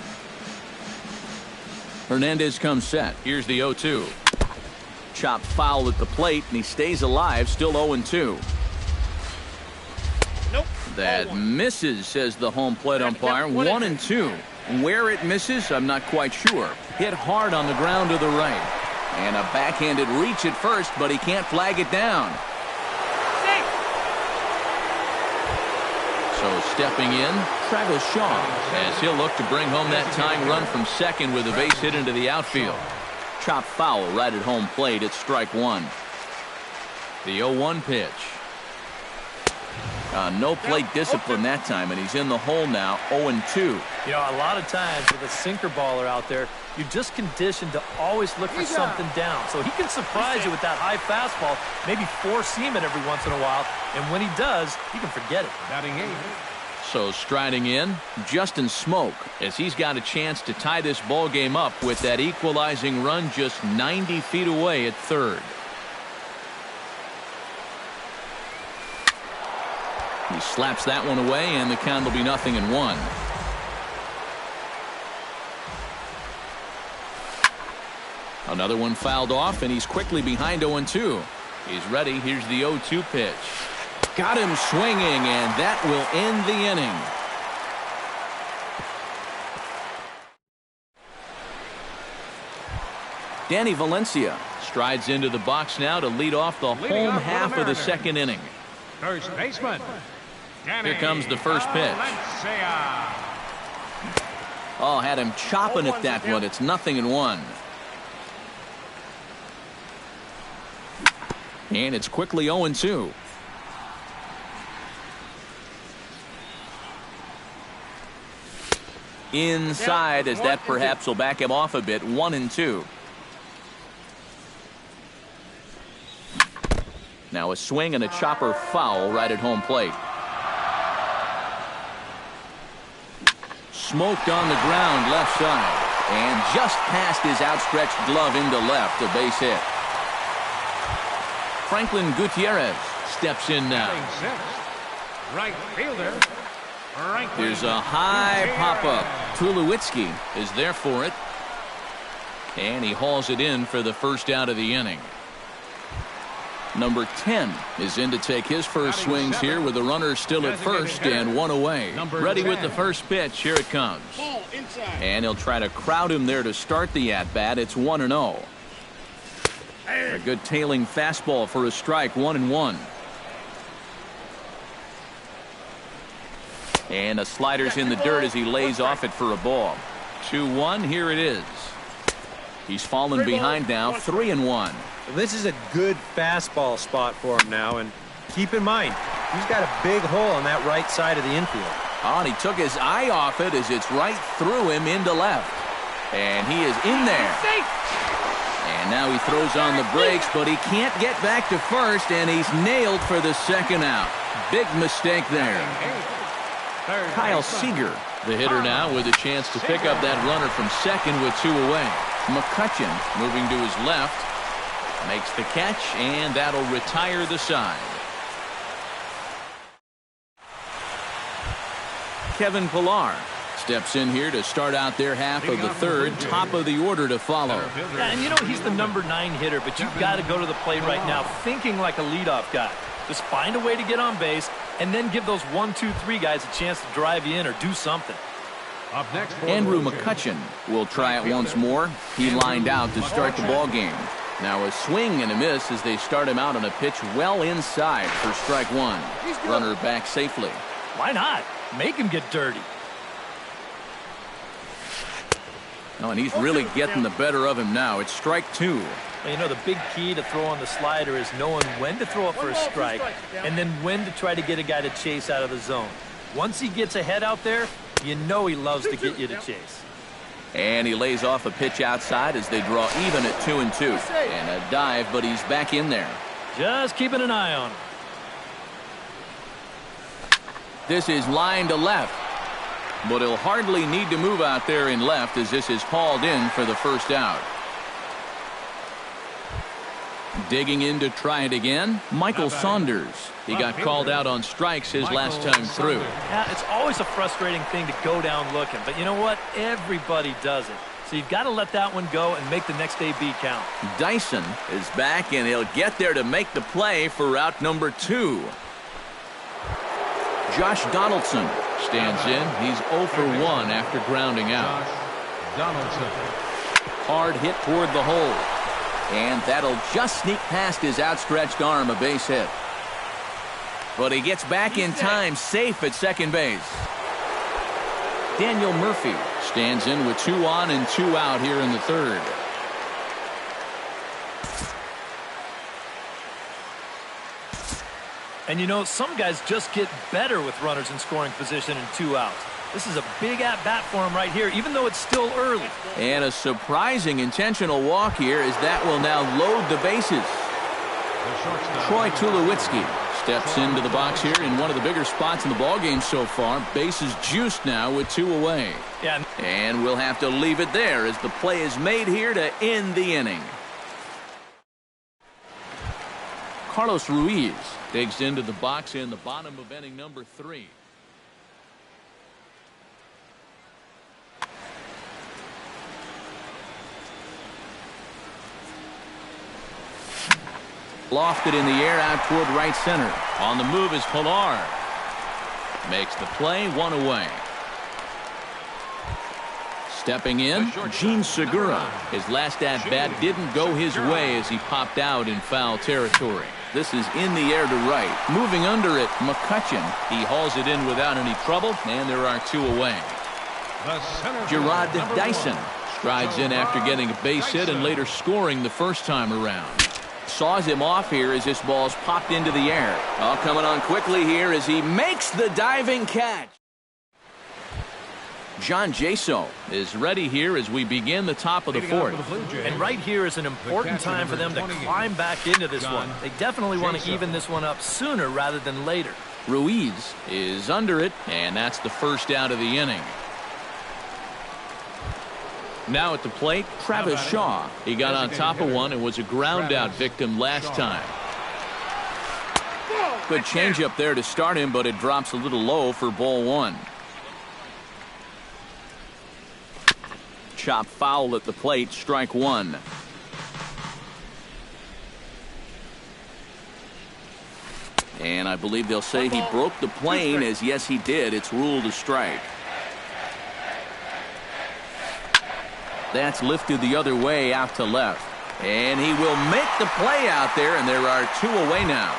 Hernandez comes set. Here's the 0-2. Chop foul at the plate, and he stays alive, still 0-2. Nope. That misses, says the home plate umpire. 1-2. Where it misses, I'm not quite sure. Hit hard on the ground to the right. And a backhanded reach at first, but he can't flag it down. So stepping in, Travis Shaw, as he'll look to bring home that tying run from second with a base hit into the outfield. Chopped foul right at home plate. It's strike one. The 0-1 pitch. No plate discipline that time, and he's in the hole now, 0-2. You know, a lot of times with a sinker baller out there, you're just conditioned to always look for something down. So he can surprise you with that high fastball, maybe four seam it every once in a while, and when he does, you can forget it. Batting 8. So striding in, Justin Smoke, as he's got a chance to tie this ball game up with that equalizing run just 90 feet away at third. He slaps that one away, and the count will be 0-1. Another one fouled off, and he's quickly behind 0-2. He's ready. Here's the 0-2 pitch. Got him swinging, and that will end the inning. Danny Valencia strides into the box now to lead off the home half of the second inning. First baseman. Here comes the first pitch. Oh, had him chopping at that one. It's 0-1. And it's quickly 0-2. Inside, as that perhaps will back him off a bit. 1-2. Now a swing and a chopper foul right at home plate. Smoked on the ground left side, and just past his outstretched glove into left, a base hit. Franklin Gutierrez steps in now. Right fielder. Here's a high pop-up. Tulowitzki is there for it, and he hauls it in for the first out of the inning. Number 10 is in to take his first swings here with the runner still at first and one away. Ready with the first pitch. Here it comes. And he'll try to crowd him there to start the at-bat. It's 1-0. A good tailing fastball for a strike. 1-1. And the slider's in the dirt as he lays off it for a ball. 2-1. Here it is. He's fallen behind now. 3-1. This is a good fastball spot for him now, and keep in mind, he's got a big hole on that right side of the infield. Oh, and he took his eye off it as it's right through him into left. And he is in there. And now he throws on the brakes, but he can't get back to first, and he's nailed for the second out. Big mistake there. Kyle Seager, the hitter now with a chance to pick up that runner from second with two away. McCutcheon moving to his left. Makes the catch, and that'll retire the side. Kevin Pillar steps in here to start out their half of the third. Top of the order to follow. Yeah, and you know he's the number 9 hitter, but you've got to go to the plate right now thinking like a leadoff guy. Just find a way to get on base, and then give those 1, 2, 3 guys a chance to drive you in or do something. Up next, Andrew McCutcheon will try it once more. He lined out to start the ball game. Now a swing and a miss as they start him out on a pitch well inside for strike one. Runner back safely. Why not? Make him get dirty. Oh, and he's really getting the better of him now. It's strike two. Well, you know, the big key to throw on the slider is knowing when to throw it for a strike and then when to try to get a guy to chase out of the zone. Once he gets ahead out there, you know he loves to get you to chase. And he lays off a pitch outside as they draw even at 2-2. And a dive, but he's back in there. Just keeping an eye on him. This is line to left. But he'll hardly need to move out there in left as this is hauled in for the first out. Digging in to try it again, Michael Saunders. He got called out on strikes his last time through. Yeah, it's always a frustrating thing to go down looking, but you know what? Everybody does it. So you've got to let that one go and make the next AB count. Dyson is back, and he'll get there to make the play for out number 2. Josh Donaldson stands in. He's 0 for 1 after grounding out. Hard hit toward the hole. And that'll just sneak past his outstretched arm, a base hit. But he gets back in time, safe at second base. Daniel Murphy stands in with 2 on and 2 out here in the third. And you know, some guys just get better with runners in scoring position and 2 outs. This is a big at-bat for him right here, even though it's still early. And a surprising intentional walk here as that will now load the bases. Troy Tulowitzki steps into the box here in one of the bigger spots in the ballgame so far. Bases juiced now with 2 away. Yeah. And we'll have to leave it there as the play is made here to end the inning. Carlos Ruiz digs into the box in the bottom of inning number 3. Lofted in the air out toward right center. On the move is Pilar. Makes the play, 1 away. Stepping in, Gene Segura. His last at-bat didn't go his way as he popped out in foul territory. This is in the air to right. Moving under it, McCutcheon. He hauls it in without any trouble, and there are 2 away. Gerard Dyson strides in after getting a base hit and later scoring the first time around. saws him off here as this ball's popped into the air. All coming on quickly here as he makes the diving catch. John Jaso is ready here as we begin the top of the fourth. And right here is an important time for them to climb back into this one. They definitely want to even this one up sooner rather than later. Ruiz is under it, and that's the first out of the inning. Now at the plate, Travis Shaw. He got on top of one and was a ground out victim last time. Good changeup there to start him, but it drops a little low for ball one. Chop foul at the plate, strike one. And I believe they'll say he broke the plane, as yes he did. It's ruled a strike. That's lifted the other way out to left. And he will make the play out there, and there are two away now.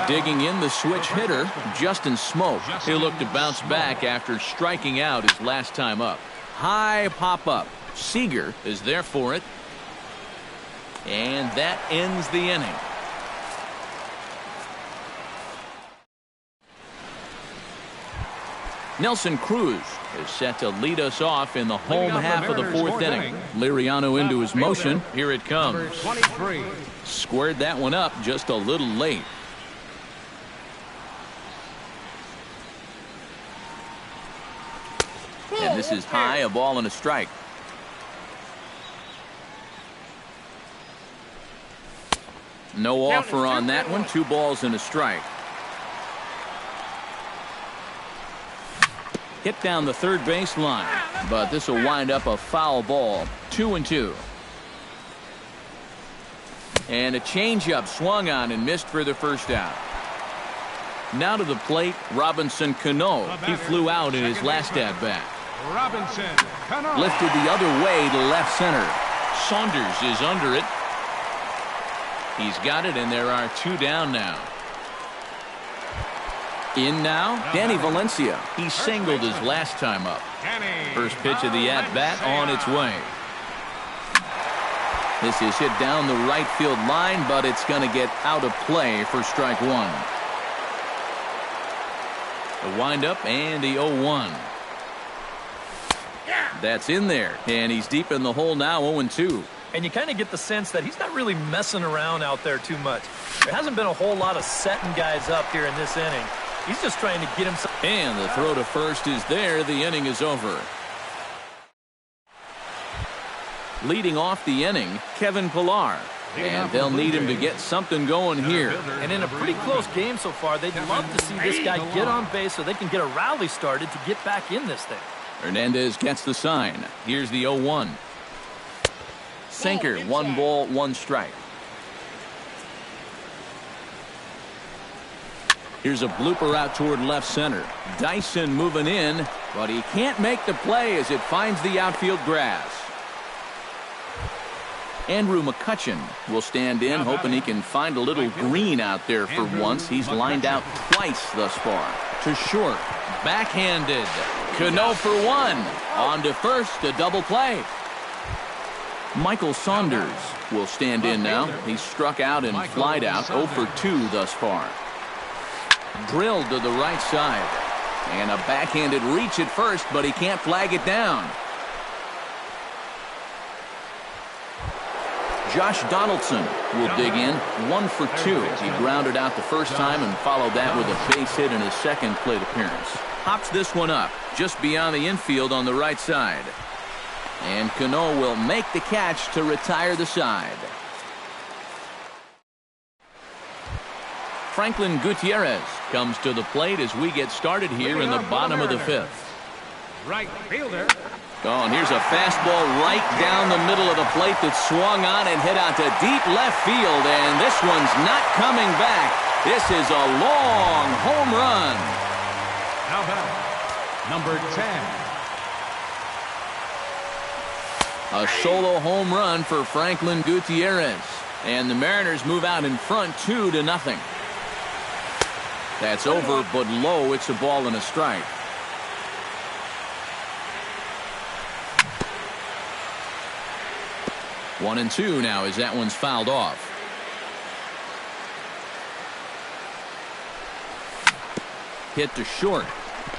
Digging in the switch hitter, Justin Smoke. He'll look to bounce back after striking out his last time up. High pop-up. Seager is there for it. And that ends the inning. Nelson Cruz is set to lead us off in the home half of the fourth inning. Liriano into his motion. Here it comes. 23. Squared that one up just a little late. And this is high, a ball and a strike. No offer on that one. 2 balls and a strike. Hit down the third base line, but this will wind up a foul ball. 2-2. And a changeup swung on and missed for the first out. Now to the plate, Robinson Cano. He flew out in his last at bat. Robinson Cano. Lifted the other way to left center. Saunders is under it. He's got it, and there are 2 down now. In now, Danny Valencia. He singled his last time up. First pitch of the at-bat on its way. This is hit down the right field line, but it's going to get out of play for strike one. The windup and the 0-1. That's in there, and he's deep in the hole now, 0-2. And you kind of get the sense that he's not really messing around out there too much. There hasn't been a whole lot of setting guys up here in this inning. He's just trying to get himself. And the throw to first is there. The inning is over. Leading off the inning, Kevin Pilar. And they'll need him to get something going here. And in a pretty close game so far, they'd love to see this guy get on base so they can get a rally started to get back in this thing. Hernandez gets the sign. Here's the 0-1. Sinker, 1 ball, 1 strike. Here's a blooper out toward left center. Dyson moving in, but he can't make the play as it finds the outfield grass. Andrew McCutchen will stand in, hoping he can find a little green out there for once. He's lined out twice thus far. To short, backhanded. Cano for one. On to first, a double play. Michael Saunders will stand in now. He's struck out and flied out, 0 for 2 thus far. Drilled to the right side. And a backhanded reach at first, but he can't flag it down. Josh Donaldson will dig in, 1 for 2. He grounded out the first time and followed that with a base hit in his second plate appearance. Hops this one up just beyond the infield on the right side. And Cano will make the catch to retire the side. Franklin Gutierrez comes to the plate as we get started here in the bottom of the 5th. Right fielder. Oh, and here's a fastball right down the middle of the plate that swung on and hit out to deep left field, and this one's not coming back. This is a long home run. How about number 10? A solo home run for Franklin Gutierrez, and the Mariners move out in front 2-0. That's over, but low. It's a ball and a strike. One and two now as that one's fouled off. Hit to short.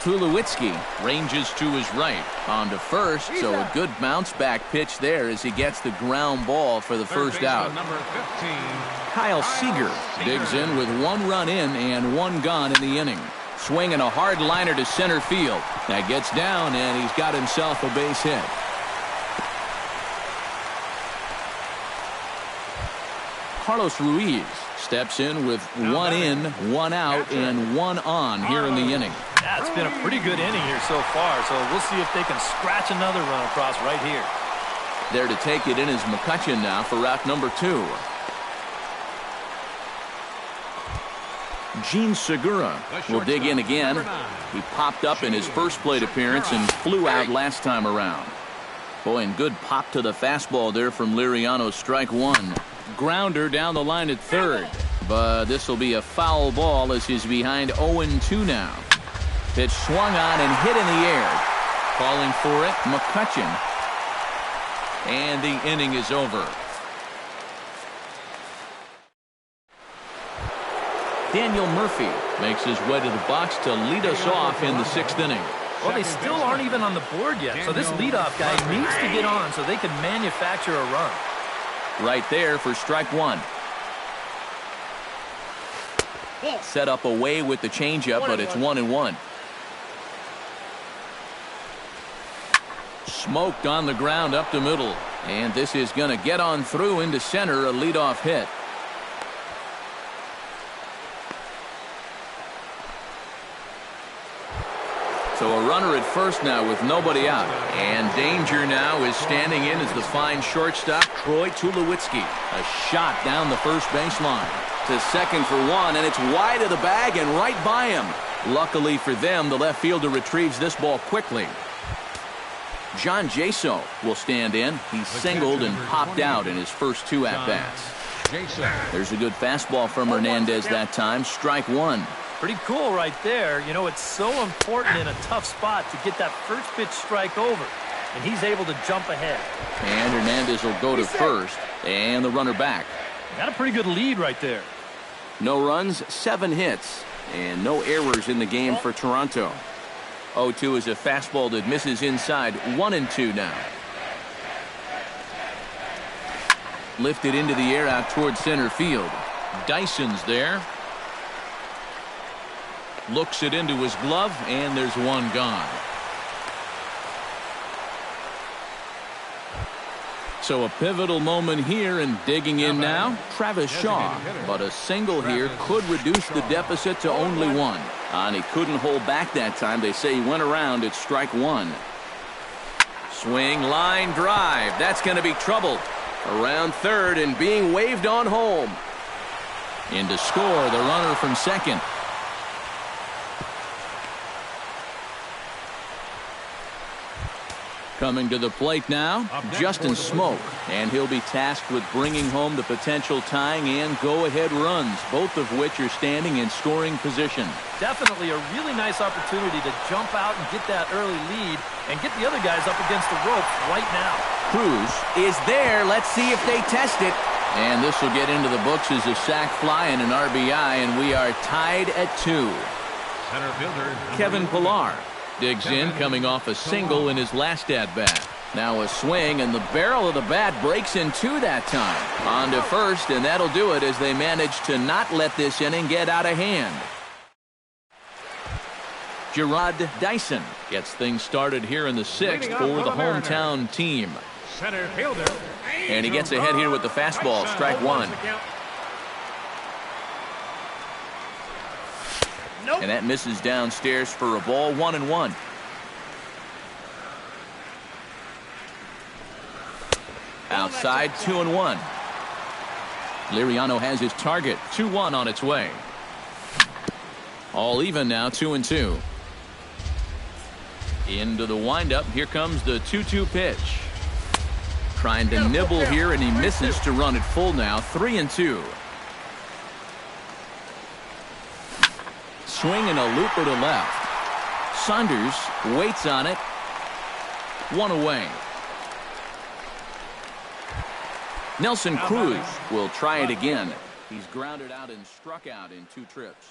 Tulowitzki ranges to his right. On to first, so a good bounce back pitch there as he gets the ground ball for the first out. Number 15. Kyle Seager digs in with 1 run in and 1 gone in the inning. Swinging a hard liner to center field. That gets down, and he's got himself a base hit. Carlos Ruiz steps in with 1 in, 1 out, and 1 on here in the inning. Yeah, it's been a pretty good inning here so far, so we'll see if they can scratch another run across right here. There to take it in is McCutchen now for route number 2. Gene Segura will dig in again. He popped up in his first plate appearance and flew out last time around. Boy, and good pop to the fastball there from Liriano, strike 1. Grounder down the line at third, but this will be a foul ball as he's behind 0-2 now. Pitch swung on and hit in the air. Calling for it, McCutchen. And the inning is over. Daniel Murphy makes his way to the box to lead us off in the 6th inning. Well, they still aren't even on the board yet, so this leadoff guy needs to get on so they can manufacture a run. Right there for strike 1. Set up away with the changeup, but it's 1-1. Smoked on the ground up the middle, and this is going to get on through into center, a leadoff hit. So a runner at first now with nobody out. And danger now is standing in as the fine shortstop, Troy Tulowitzki. A shot down the first baseline. To second for 1, and it's wide of the bag and right by him. Luckily for them, the left fielder retrieves this ball quickly. John Jaso will stand in. He's singled and popped out in his first 2 at-bats. There's a good fastball from Hernandez that time, strike 1. Pretty cool right there. You know, it's so important in a tough spot to get that first pitch strike over. And he's able to jump ahead. And Hernandez will go to first. And the runner back. Got a pretty good lead right there. No runs, 7 hits. And no errors in the game for Toronto. 0-2 is a fastball that misses inside. 1-2 now. Lifted into the air out towards center field. Dyson's there. Looks it into his glove, and there's 1 gone. So a pivotal moment here, and digging in now, Travis Shaw. But a single here could reduce the deficit to only 1. And he couldn't hold back that time. They say he went around at strike 1. Swing, line, drive. That's going to be trouble. Around third and being waved on home. In to score, the runner from second. Coming to the plate now, Justin Smoke, and he'll be tasked with bringing home the potential tying and go-ahead runs, both of which are standing in scoring position. Definitely a really nice opportunity to jump out and get that early lead and get the other guys up against the ropes right now. Cruz is there. Let's see if they test it. And this will get into the books as a sac fly and an RBI, and we are tied at 2. Center fielder Kevin Pillar digs in, coming off a single in his last at-bat. Now a swing, and the barrel of the bat breaks in two that time. On to first, and that'll do it as they manage to not let this inning get out of hand. Gerard Dyson gets things started here in the 6th for the hometown team. Center fielder. And he gets ahead here with the fastball, strike one. And that misses downstairs for a ball, 1-1. Outside, 2-1. Liriano has his target, 2-1 on its way. All even now, 2-2. Into the windup, here comes the 2-2 pitch. Trying to nibble here, and he misses to run it full now, 3-2. Swing and a looper to left. Saunders waits on it. One away. Nelson Cruz will try it again. He's grounded out and struck out in 2 trips.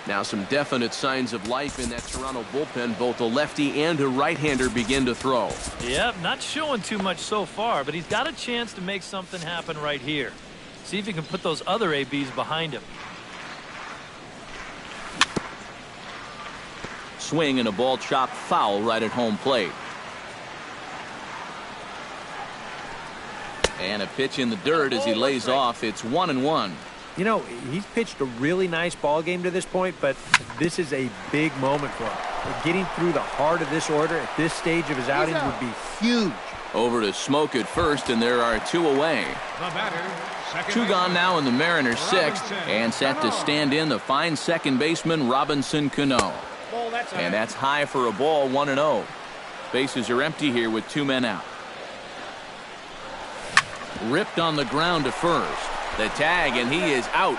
Now some definite signs of life in that Toronto bullpen. Both a lefty and a right-hander begin to throw. Yep, not showing too much so far, but he's got a chance to make something happen right here. See if he can put those other ABs behind him. Swing and a ball chopped foul right at home plate. And a pitch in the dirt as he lays off. It's 1-1. You know, he's pitched a really nice ball game to this point, but this is a big moment for him. Getting through the heart of this order at this stage of his outing would be huge. Over to Smoke at first, and there are 2 away. The batter, 2 gone now in the Mariners' 6th, and set to stand in the fine second baseman Robinson Cano. And that's high for a ball, 1-0. Bases are empty here with 2 men out. Ripped on the ground to first. The tag, and he is out.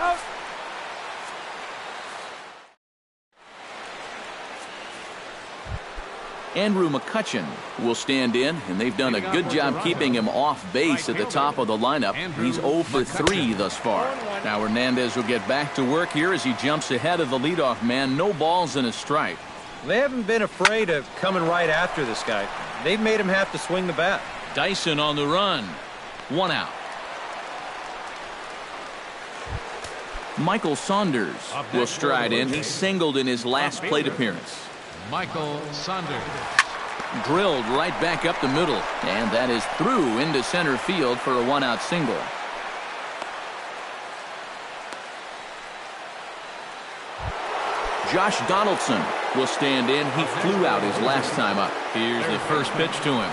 Andrew McCutchen will stand in, and they've done a good job keeping him off base at the top of the lineup. He's 0 for 3 thus far. Now Hernandez will get back to work here as he jumps ahead of the leadoff man. No balls and a strike. They haven't been afraid of coming right after this guy. They've made him have to swing the bat. Dyson on the run. 1 out. Michael Saunders will stride in. He singled in his last plate appearance. Michael Saunders. Drilled right back up the middle, and that is through into center field for a 1-out single. Josh Donaldson will stand in. He flew out his last time up. Here's the first pitch to him.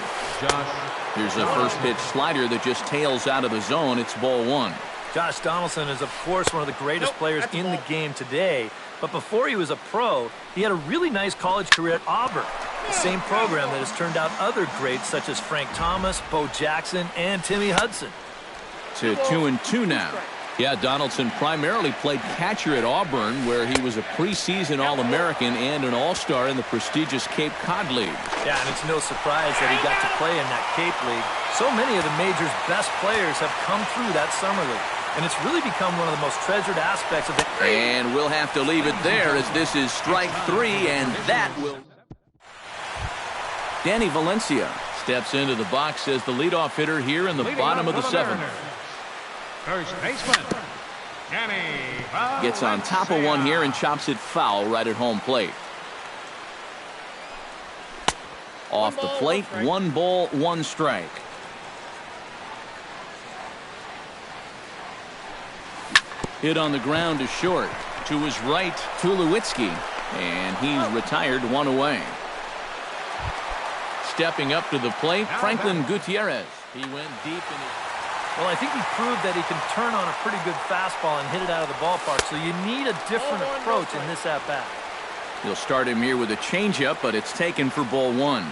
Here's a first pitch slider that just tails out of the zone. It's ball 1. Josh Donaldson is, of course, one of the greatest players in the game today. But before he was a pro, he had a really nice college career at Auburn, the same program that has turned out other greats such as Frank Thomas, Bo Jackson, and Timmy Hudson. To 2-2 now. Yeah, Donaldson primarily played catcher at Auburn, where he was a preseason All-American and an All-Star in the prestigious Cape Cod League. Yeah, and it's no surprise that he got to play in that Cape League. So many of the major's best players have come through that summer league. And it's really become one of the most treasured aspects of the... And we'll have to leave it there as this is strike 3, and that will... Danny Valencia steps into the box as the leadoff hitter here in the bottom of the 7th. First baseman, Danny Valencia. Gets on top of one here and chops it foul right at home plate. Off the plate, 1 ball, 1 strike. Hit on the ground to short. To his right, Tulowitzki. And he's retired, 1 away. Stepping up to the plate, Franklin Gutierrez. He went deep in his... Well, I think he proved that he can turn on a pretty good fastball and hit it out of the ballpark, so you need a different approach in this at-bat. He'll start him here with a changeup, but it's taken for ball one.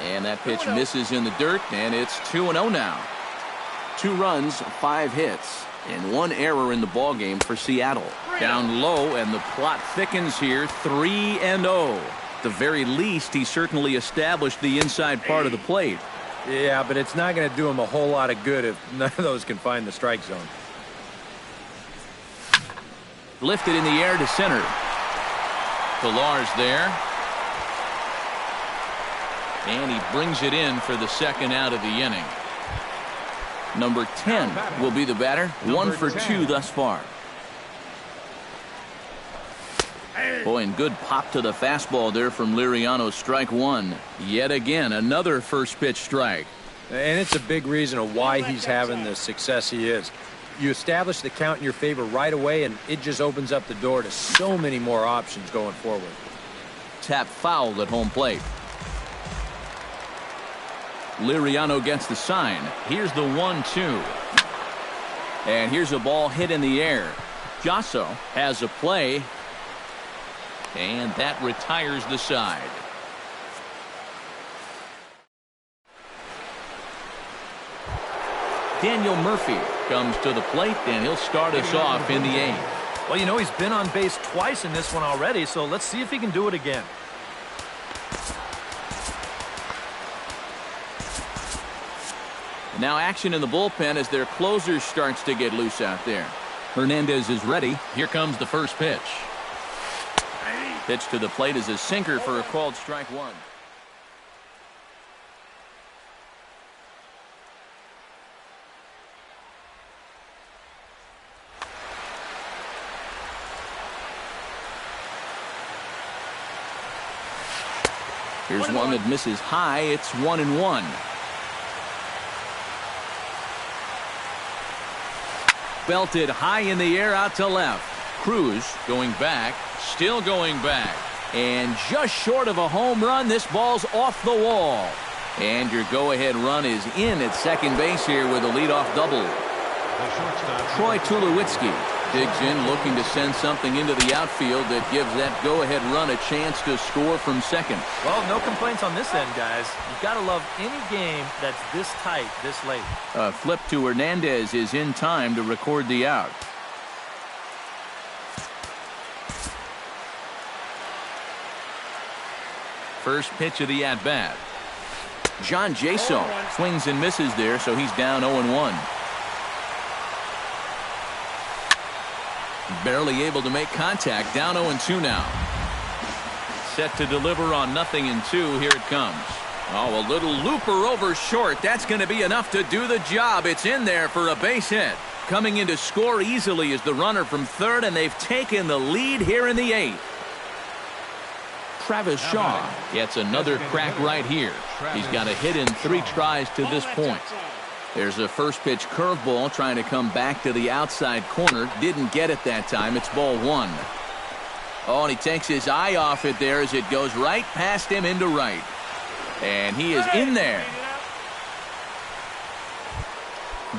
And that pitch misses in the dirt, and it's 2-0 now. 2 runs, 5 hits, and 1 error in the ballgame for Seattle. Down low, and the plot thickens here, 3-0. At the very least, he certainly established the inside part of the plate. Yeah, but it's not going to do him a whole lot of good if none of those can find the strike zone. Lifted in the air to center. Pilar's there. And he brings it in for the second out of the inning. Number 10 will be the batter. 1 for 2 thus far. Boy, and good pop to the fastball there from Liriano. Strike 1. Yet again, another first pitch strike. And it's a big reason of why he's having the success he is. You establish the count in your favor right away, and it just opens up the door to so many more options going forward. Tap fouled at home plate. Liriano gets the sign. Here's the 1-2. And here's a ball hit in the air. Jasso has a play. And that retires the side. Daniel Murphy comes to the plate, and he'll start us off in the 8th. Well, you know, he's been on base twice in this one already, so let's see if he can do it again. Now action in the bullpen as their closer starts to get loose out there. Hernandez is ready. Here comes the first pitch. Pitch to the plate is a sinker for a called strike 1. Here's one that misses high. It's 1-1. Belted high in the air out to left. Cruz going back. Still going back. And just short of a home run, this ball's off the wall. And your go-ahead run is in at second base here with a leadoff double. Troy Tulowitzki digs in, looking to send something into the outfield that gives that go-ahead run a chance to score from second. Well, no complaints on this end, guys. You've got to love any game that's this tight, this late. A flip to Hernandez is in time to record the out. First pitch of the at-bat. John Jaso swings and misses there, so he's down 0-1. Barely able to make contact, down 0-2 now. Set to deliver on 0-2. Here it comes. Oh, a little looper over short. That's going to be enough to do the job. It's in there for a base hit. Coming in to score easily is the runner from third, and they've taken the lead here in the 8th. Travis Shaw gets another crack right here. He's got a hit in 3 tries to this point. There's a first pitch curveball trying to come back to the outside corner. Didn't get it that time. It's ball 1. Oh, and he takes his eye off it there as it goes right past him into right. And he is in there.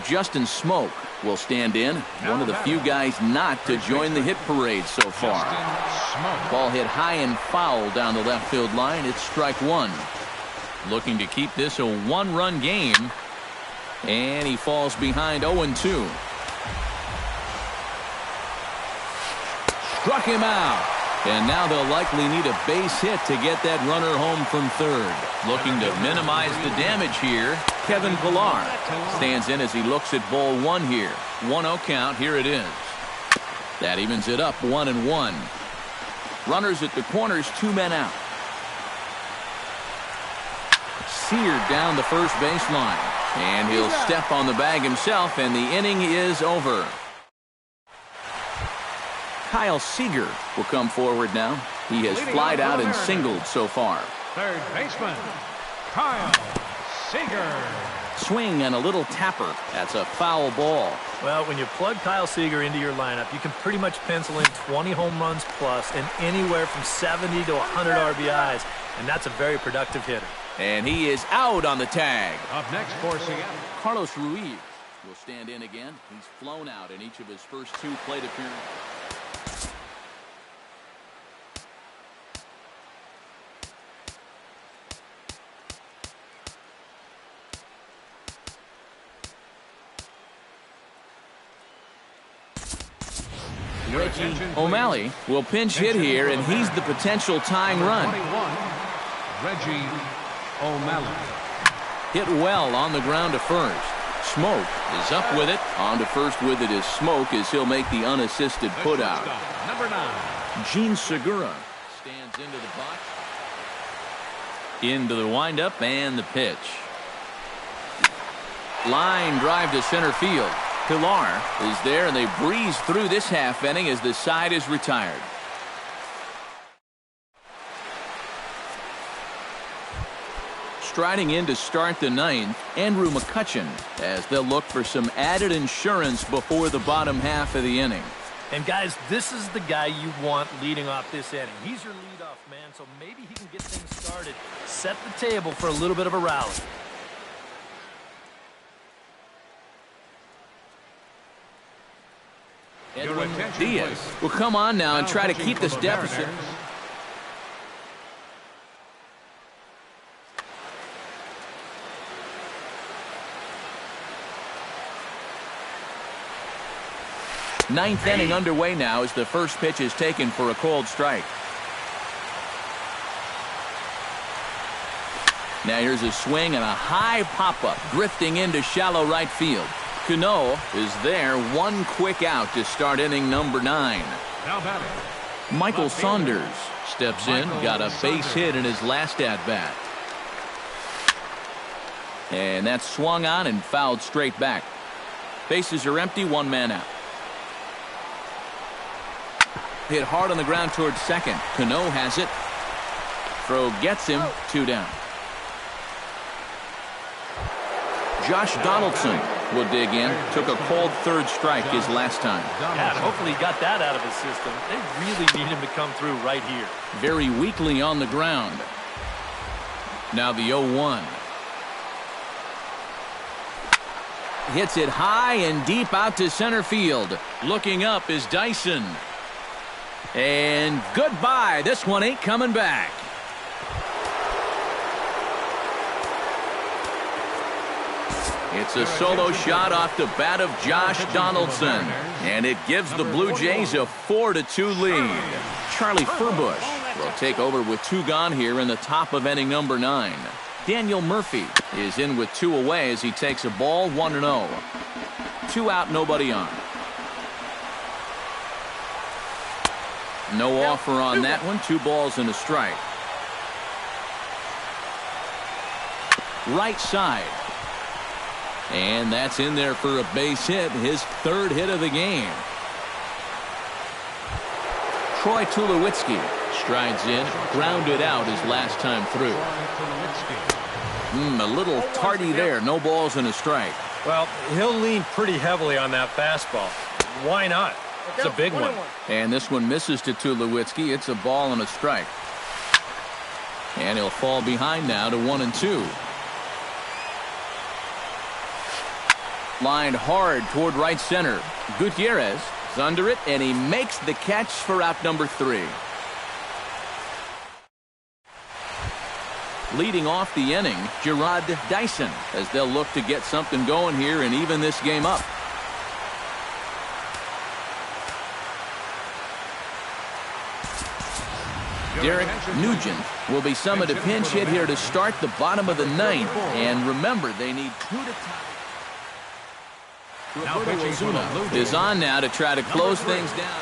Justin Smoke will stand in. One of the few guys not to join the hit parade so far. Ball hit high and foul down the left field line. It's strike 1. Looking to keep this a 1-run game. And he falls behind 0-2. Struck him out. And now they'll likely need a base hit to get that runner home from third. Looking to minimize the damage here, Kevin Pilar stands in as he looks at ball 1 here. 1-0 count. Here it is. That evens it up 1-1. Runners at the corners, 2 men out. Seared down the first baseline. And he'll step on the bag himself, and the inning is over. Kyle Seager will come forward now. He has flied out and singled so far. Third baseman, Kyle Seager. Swing and a little tapper. That's a foul ball. Well, when you plug Kyle Seager into your lineup, you can pretty much pencil in 20 home runs plus and anywhere from 70 to 100 RBIs, and that's a very productive hitter. And he is out on the tag. Up next for Seattle. Carlos Ruiz will stand in again. He's flown out in each of his first 2 plate appearances. Reggie O'Malley will pinch hit here, and he's the potential tying run. 21, Reggie O'Malley. Hit well on the ground to first. Smoke is up with it. On to first with it is Smoke as he'll make the unassisted putout. Number 9. Gene Segura stands into the box. Into the windup and the pitch. Line drive to center field. Pilar is there, and they breeze through this half inning as the side is retired. Striding in to start the 9th, Andrew McCutchen, as they'll look for some added insurance before the bottom half of the inning. And guys, this is the guy you want leading off this inning. He's your leadoff man, so maybe he can get things started, set the table for a little bit of a rally. Edwin Diaz will come on now and try to keep this deficit. Ninth inning underway now as the first pitch is taken for a called strike. Now here's a swing and a high pop-up drifting into shallow right field. Cano is there, one quick out to start inning number 9. Now batting. Michael Saunders steps in, got a base hit in his last at-bat. And that's swung on and fouled straight back. Bases are empty, 1 man out. Hit hard on the ground towards second. Cano has it. Throw gets him, 2 down. Josh Donaldson will dig in. Took a called third strike his last time. Yeah, hopefully he got that out of his system. They really need him to come through right here. Very weakly on the ground. Now the 0-1. Hits it high and deep out to center field. Looking up is Dyson. And goodbye. This one ain't coming back. It's a solo shot off the bat of Josh Donaldson. And it gives the Blue Jays a 4-2 lead. Charlie Furbush will take over with 2 gone here in the top of inning number 9. Daniel Murphy is in with 2 away as he takes a ball, 1-0. 2 out, nobody on. No offer on that one. 2 balls and a strike. Right side. And that's in there for a base hit, his 3rd hit of the game. Troy Tulowitzki strides in, grounded out his last time through. A little tardy there, no balls and a strike. Well, he'll lean pretty heavily on that fastball. Why not? It's a big one. And this one misses to Tulowitzki. It's a ball and a strike. And he'll fall behind now to 1-2. Lined hard toward right center. Gutierrez is under it, and he makes the catch for out number 3. Leading off the inning, Gerard Dyson, as they'll look to get something going here and even this game up. Derek Nugent will be summoned a pinch hit here to start the bottom of the 9th. And remember, they need 2 to tie. Roberto Ozuna is on now to try to close things down.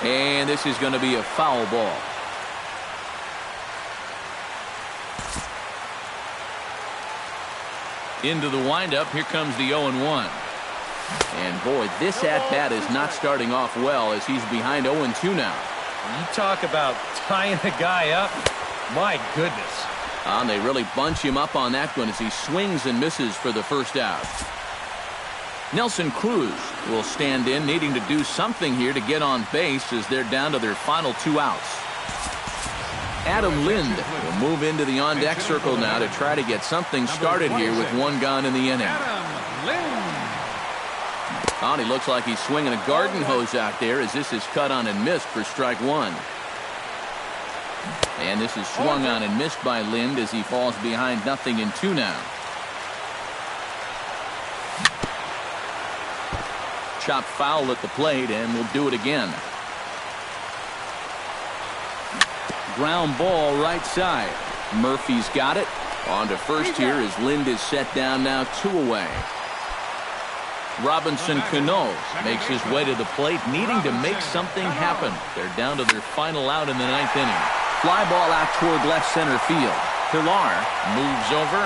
And this is going to be a foul ball. Into the windup. Here comes the 0-1. And boy, this at-bat is not starting off well as he's behind 0-2 now. You talk about tying a guy up. My goodness. And they really bunch him up on that one as he swings and misses for the first out. Nelson Cruz will stand in, needing to do something here to get on base as they're down to their final 2 outs. Adam Lind will move into the on-deck circle now to try to get something started here with 1 gone in the inning. Oh, and he looks like he's swinging a garden hose out there as this is cut on and missed for strike 1. And this is swung on and missed by Lind as he falls behind 0-2 now. Chopped foul at the plate, and we'll do it again. Ground ball right side. Murphy's got it. On to first here as Lind is set down now 2 away. Robinson Cano makes his way to the plate, needing to make something happen. They're down to their final out in the 9th inning. Fly ball out toward left center field. Pilar moves over,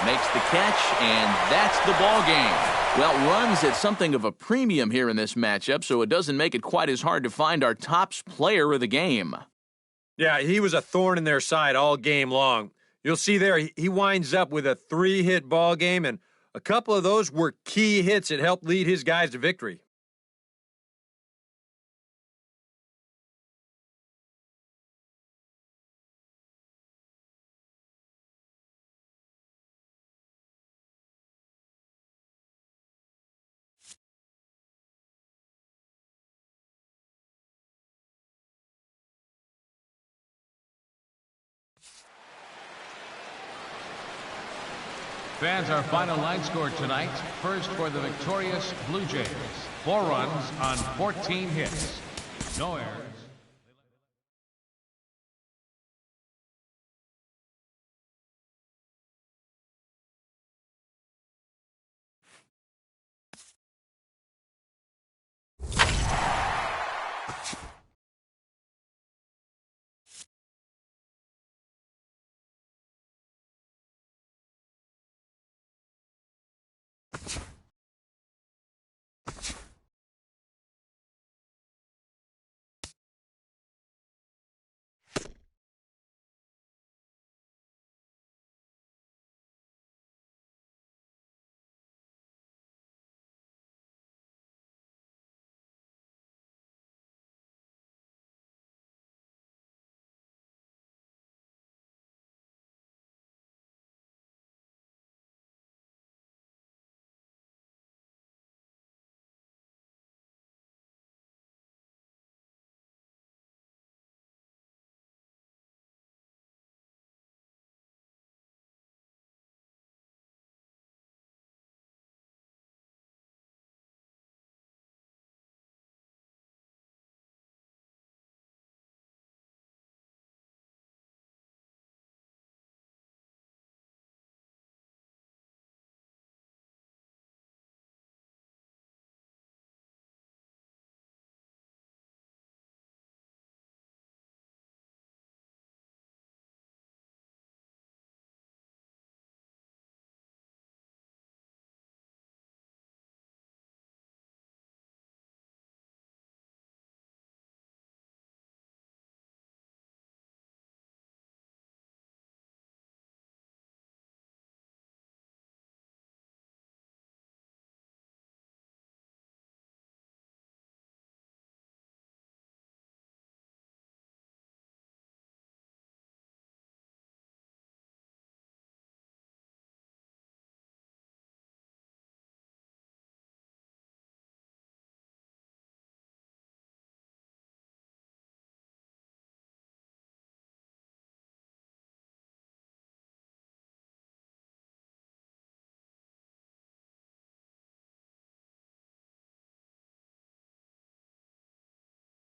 makes the catch, and that's the ball game. Well, runs at something of a premium here in this matchup, so it doesn't make it quite as hard to find our tops player of the game. Yeah, he was a thorn in their side all game long. You'll see there, he winds up with a 3-hit ball game, and a couple of those were key hits that helped lead his guys to victory. Fans, our final line score tonight. First for the victorious Blue Jays. 4 runs on 14 hits. No errors.